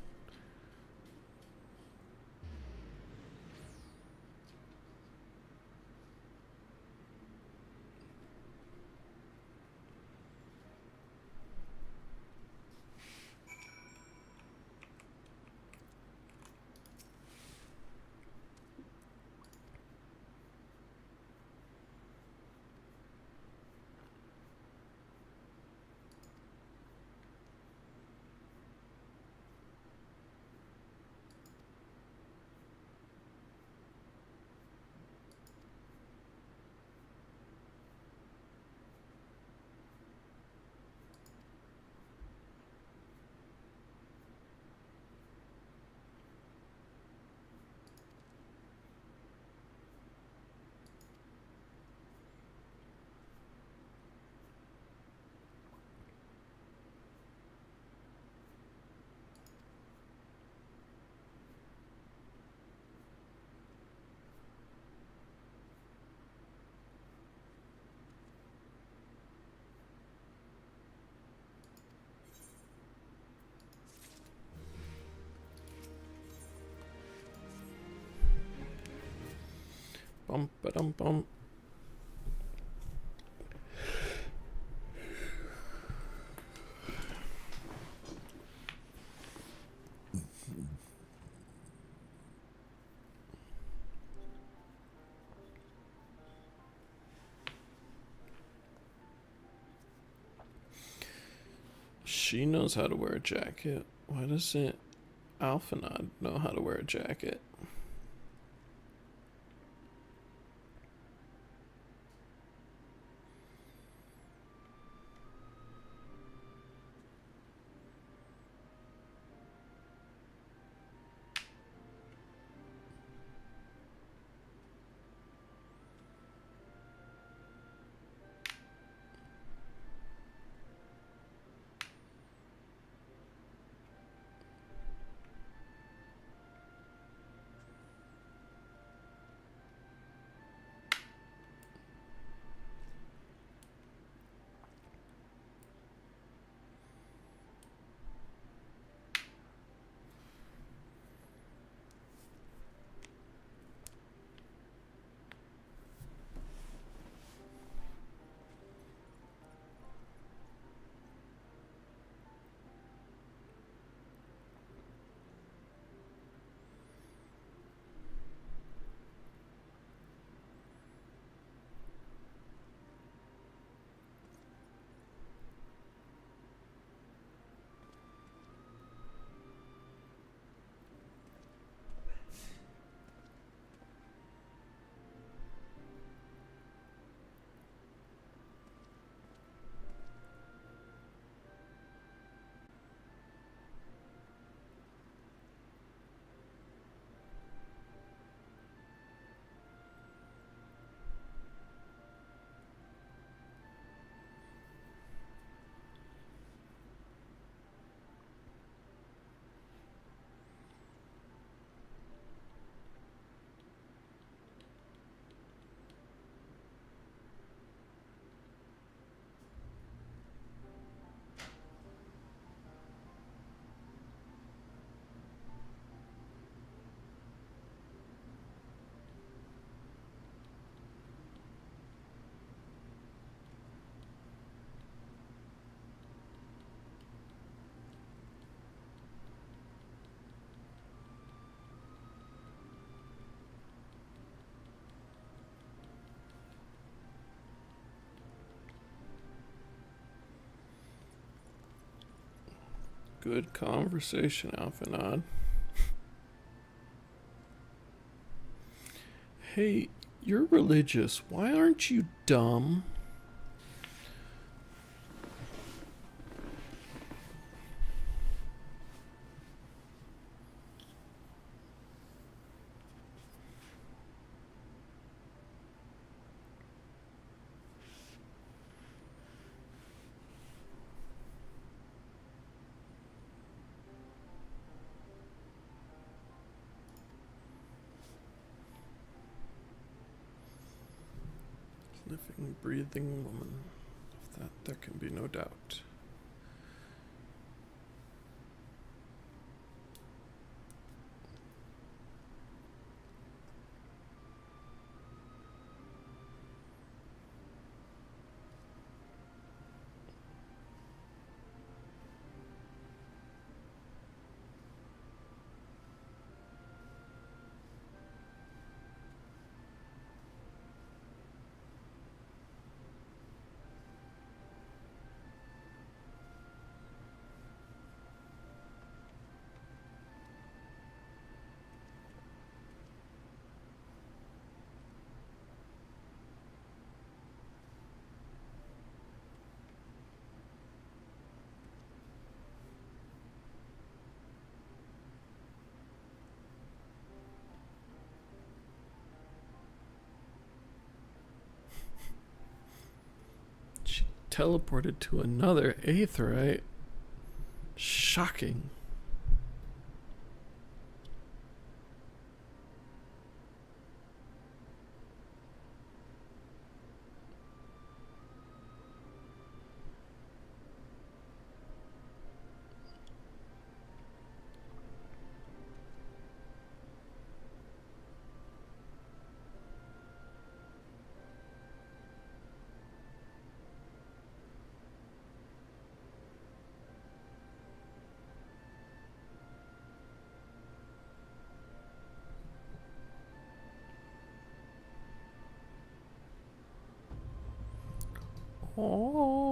Bum ba dum bum. She knows how to wear a jacket. Why doesn't Alphanod know how to wear a jacket? Good conversation, Alphanod. Hey, you're religious. Why aren't you dumb? Living, breathing woman. Of that there can be no doubt. teleported to another aetheryte. Shocking. Oh.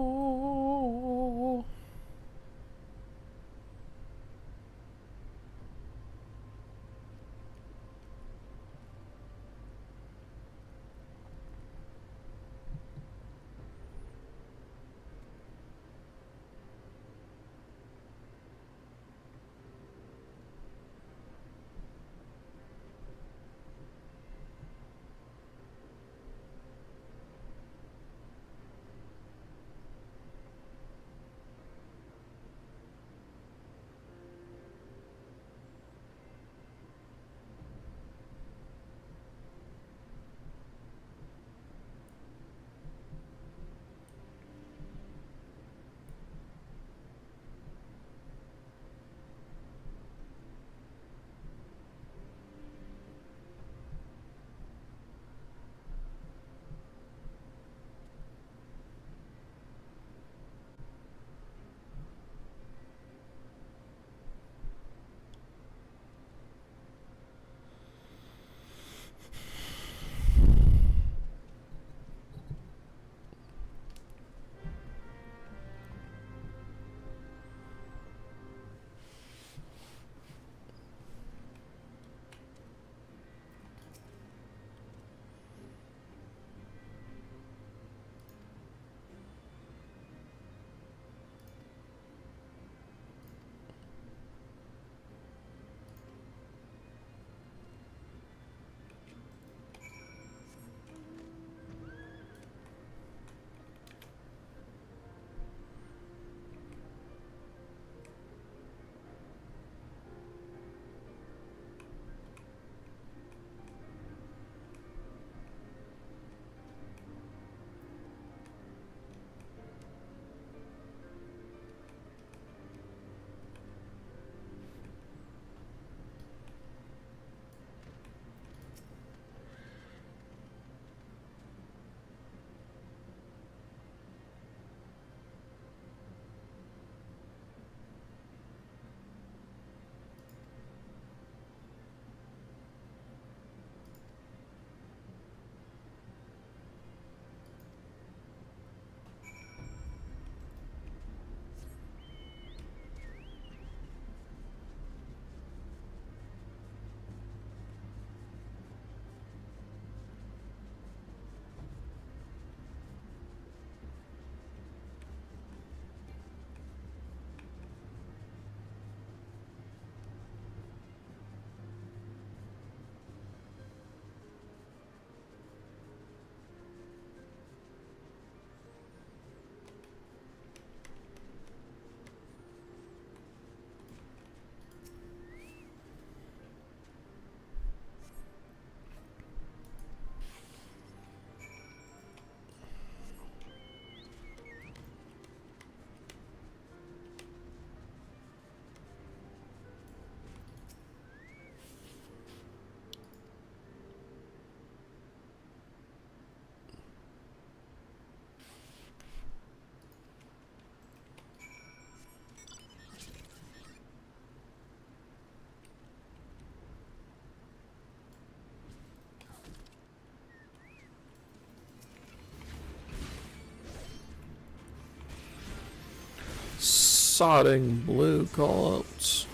Sodding blue callouts.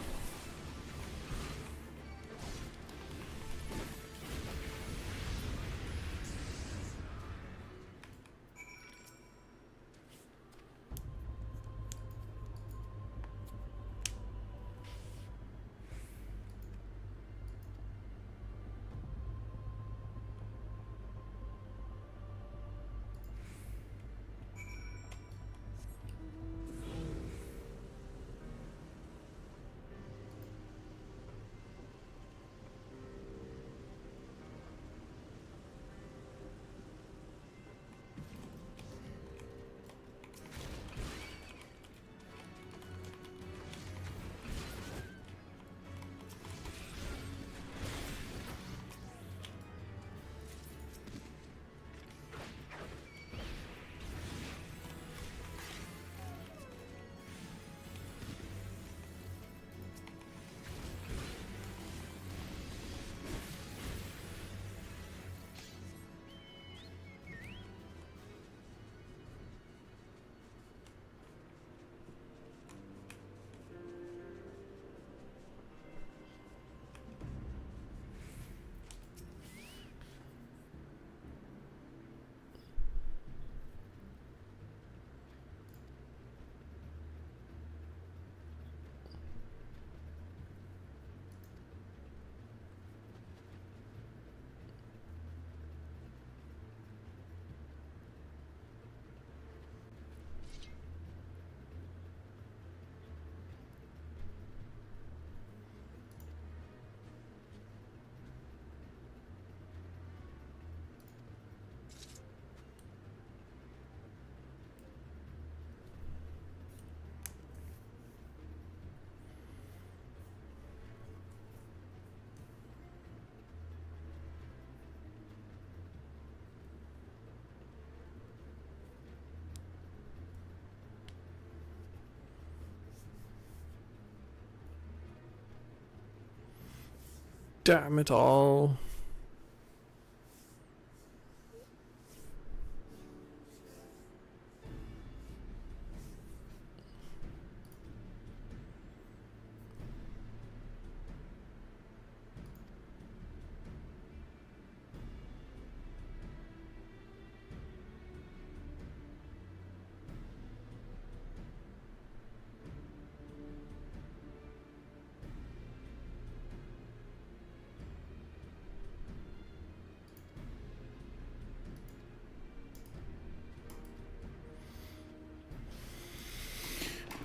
Damn it all.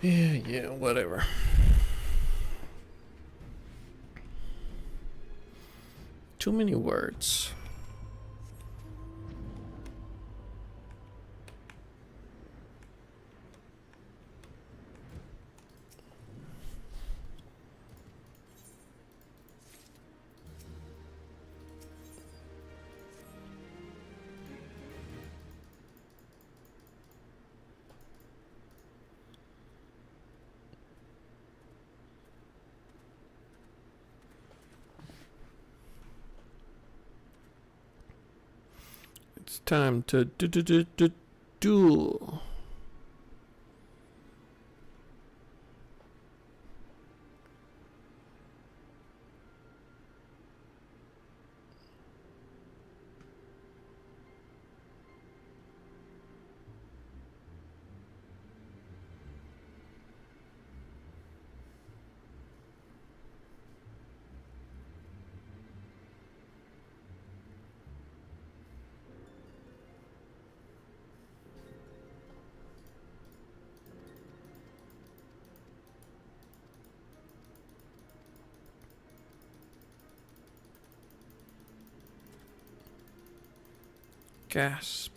Yeah, whatever. Too many words. It's time to duel. Gasp.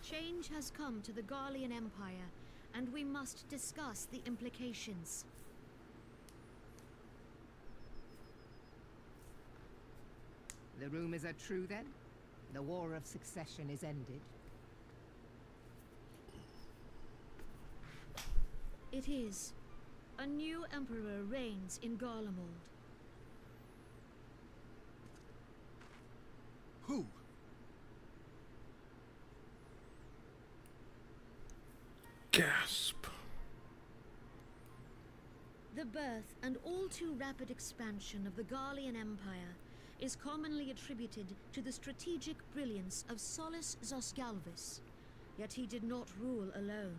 Change has come to the Garlean Empire, and we must discuss the implications. The rumors are true, then? The War of Succession is ended? It is. A new emperor reigns in Garlemald. Who? Gasp. The birth and all too rapid expansion of the Garlean Empire is commonly attributed to the strategic brilliance of Solus Zosgalvis, yet he did not rule alone.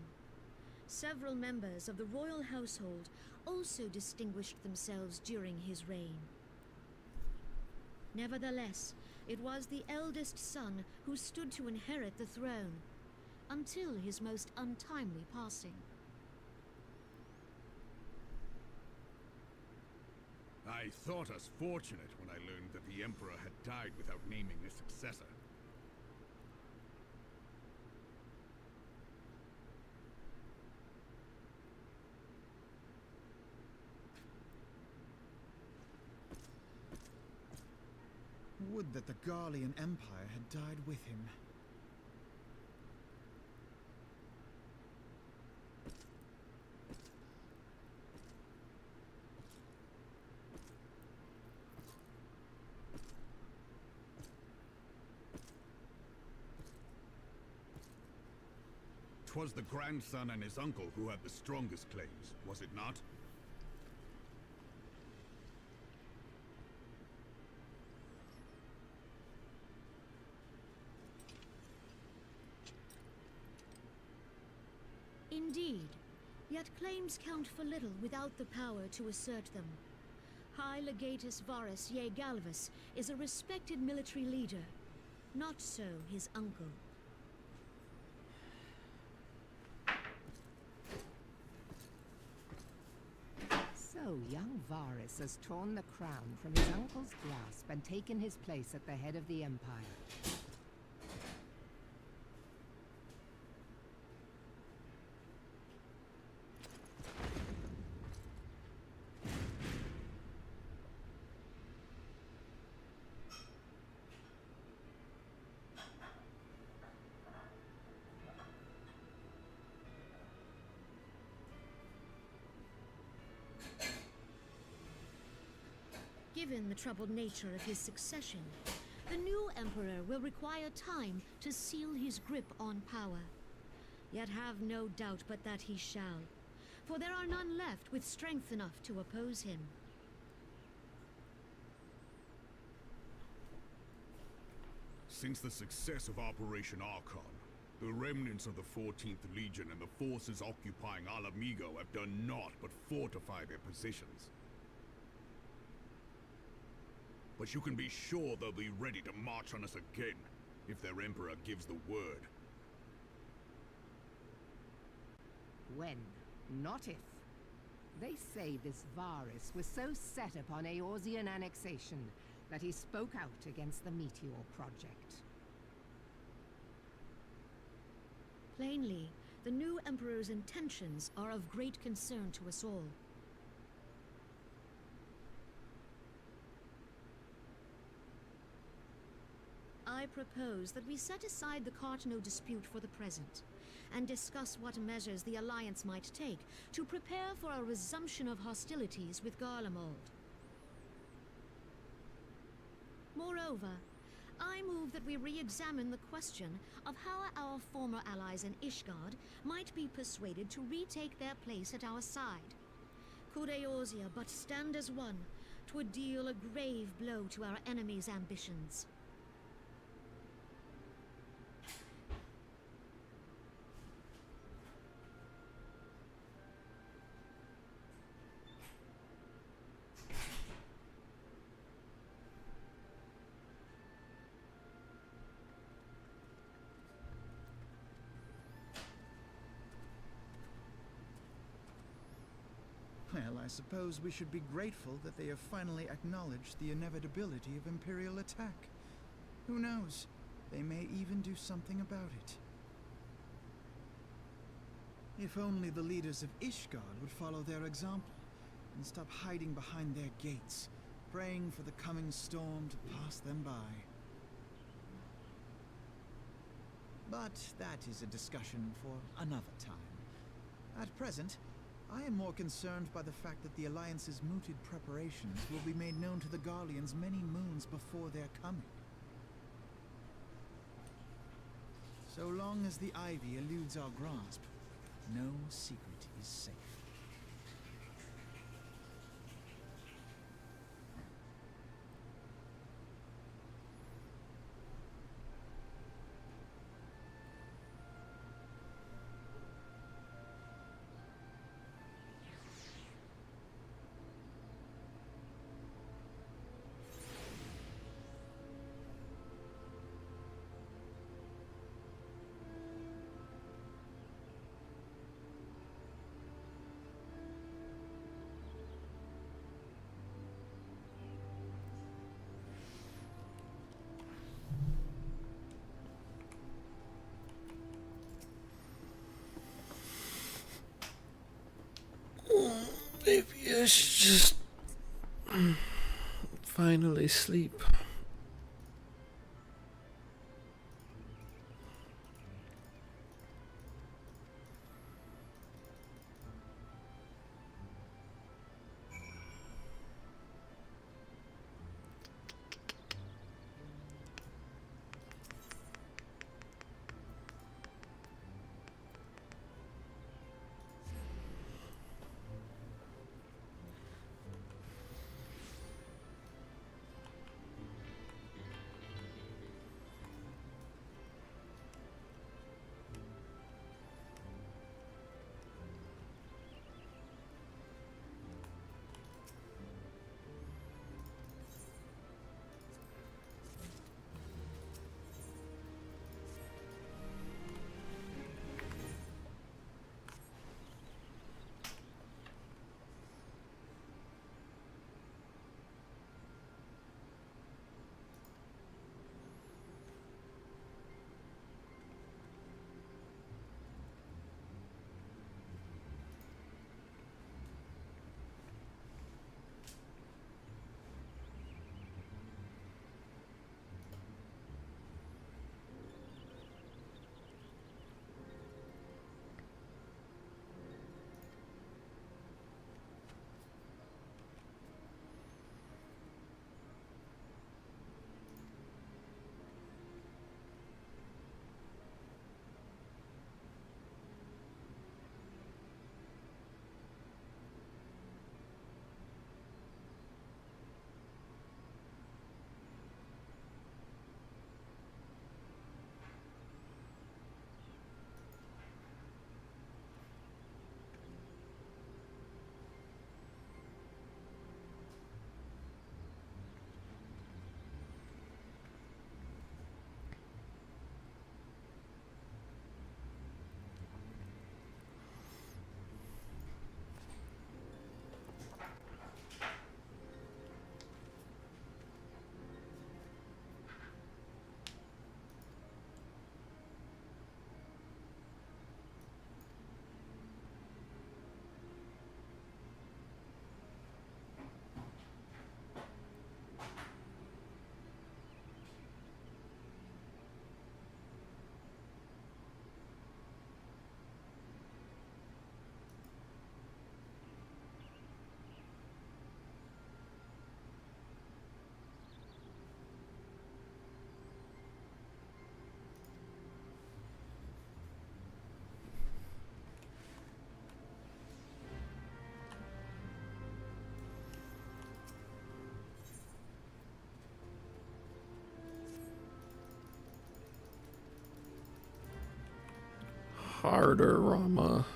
Several members of the royal household also distinguished themselves during his reign. Nevertheless, it was the eldest son who stood to inherit the throne, until his most untimely passing. I thought us fortunate when I learned that the Emperor had died without naming a successor. Would that the Garlean Empire had died with him. Twas the grandson and his uncle who had the strongest claims, was it not? Indeed, yet claims count for little without the power to assert them. High Legatus Varus Ye Galvus is a respected military leader, not so his uncle. So young Varus has torn the crown from his uncle's grasp and taken his place at the head of the Empire. Given the troubled nature of his succession, the new emperor will require time to seal his grip on power. Yet have no doubt but that he shall, for there are none left with strength enough to oppose him. Since the success of Operation Archon, the remnants of the 14th Legion and the forces occupying Alamigo have done naught but fortify their positions. But you can be sure they'll be ready to march on us again, if their Emperor gives the word. When, not if. They say this Varus was so set upon Eorzean annexation that he spoke out against the Meteor Project. Plainly, the new emperor's intentions are of great concern to us all. I propose that we set aside the Cartno dispute for the present, and discuss what measures the Alliance might take to prepare for a resumption of hostilities with Garlemald. Moreover, I move that we re-examine the question of how our former allies in Ishgard might be persuaded to retake their place at our side. Could Eorzea but stand as one, 'twould deal a grave blow to our enemies' ambitions. Well, I suppose we should be grateful that they have finally acknowledged the inevitability of Imperial attack. Who knows? They may even do something about it. If only the leaders of Ishgard would follow their example and stop hiding behind their gates, praying for the coming storm to pass them by. But that is a discussion for another time. At present, I am more concerned by the fact that the Alliance's mooted preparations will be made known to the Garleans many moons before their coming. So long as the Ivy eludes our grasp, no secret is safe. Maybe I should just finally sleep. Harder, Rama.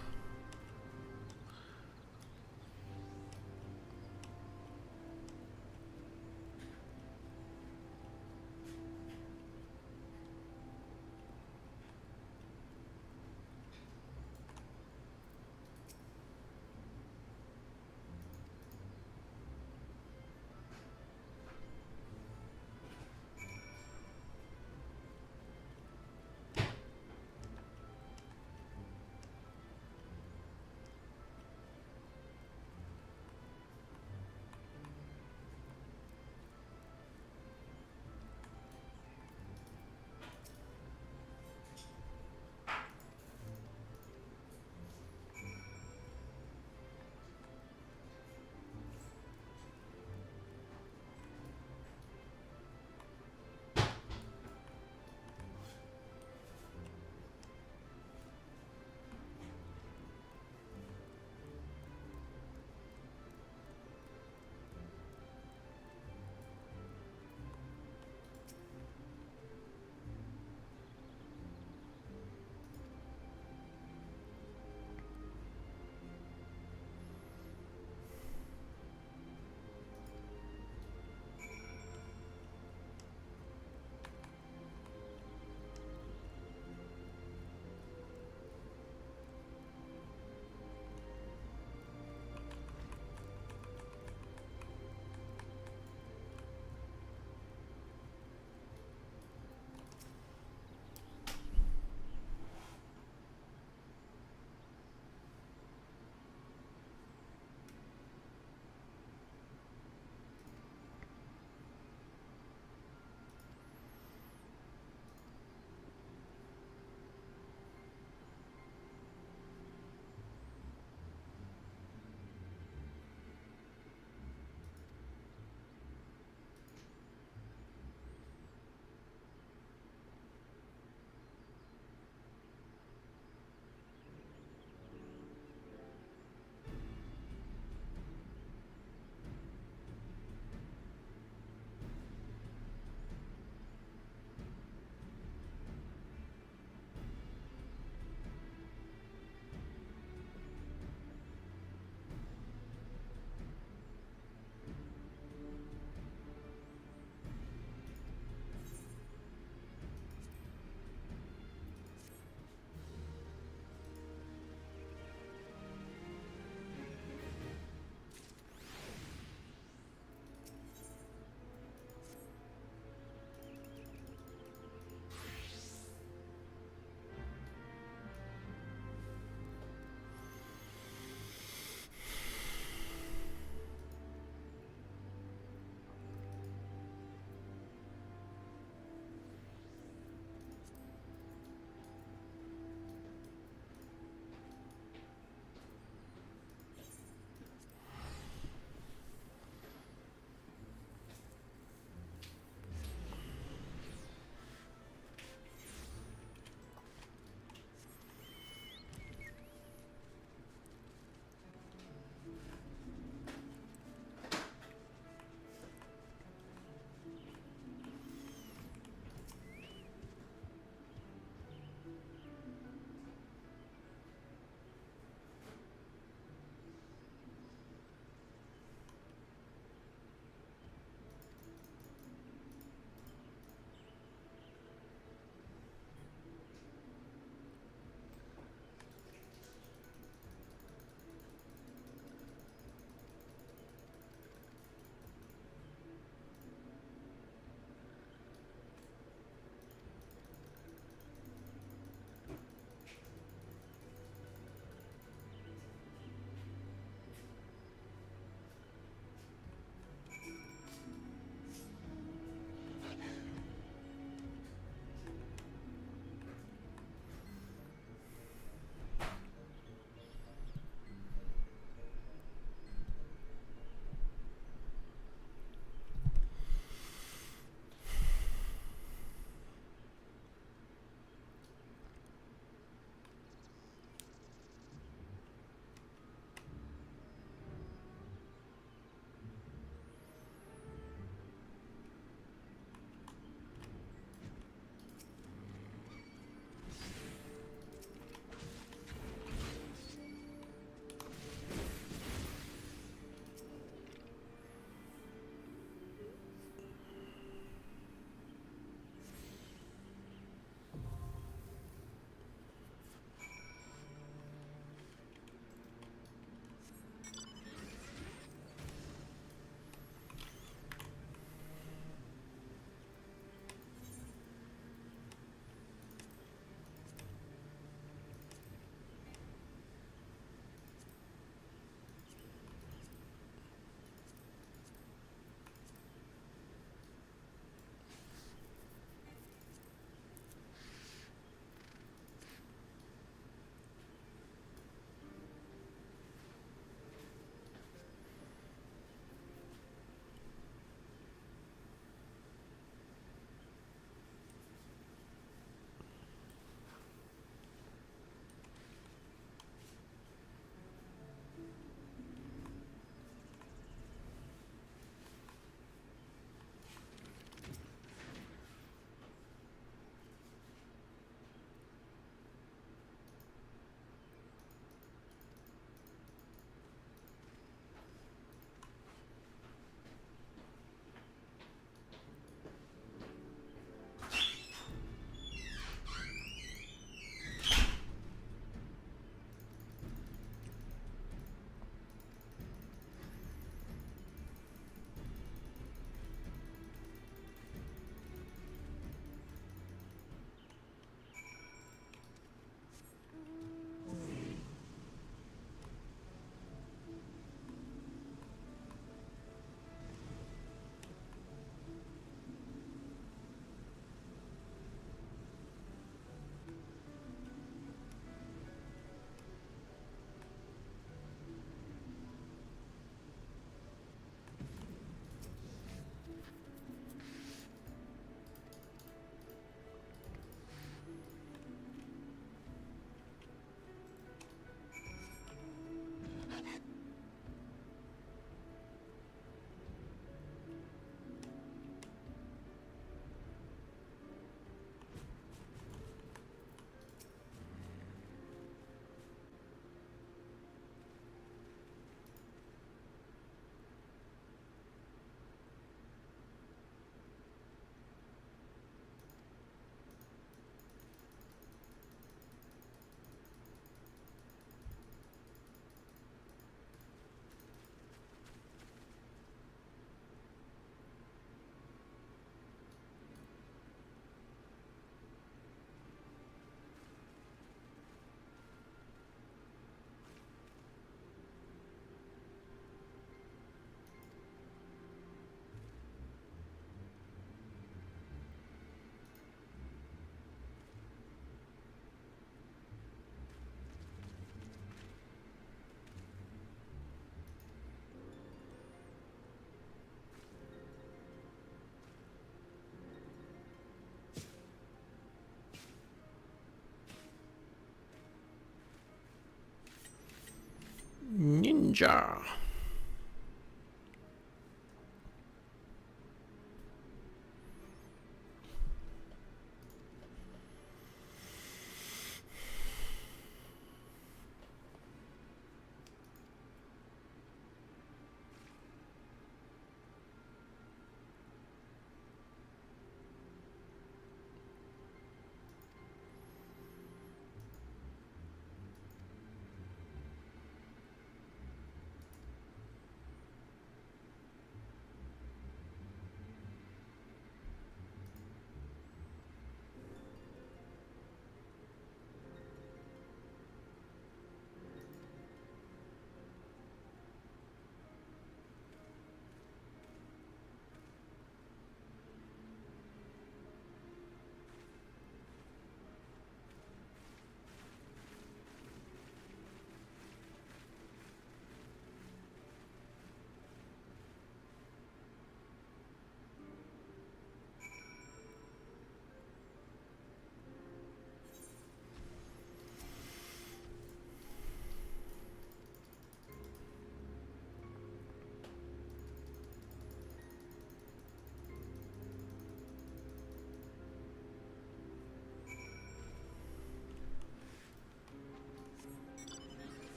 ninja.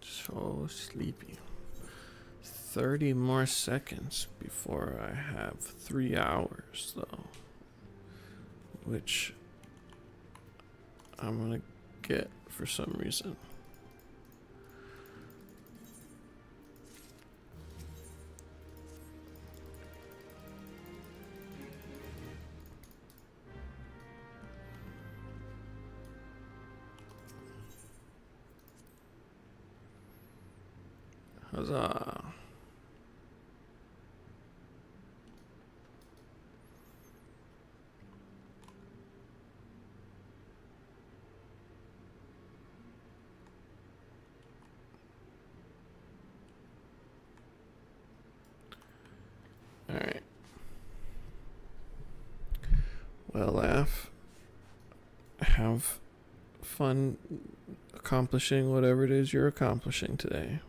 So sleepy. 30 more seconds before I have 3 hours, though. Which I'm gonna get for some reason. Huzzah. Alright. Well, laugh. Have fun accomplishing whatever it is you're accomplishing today.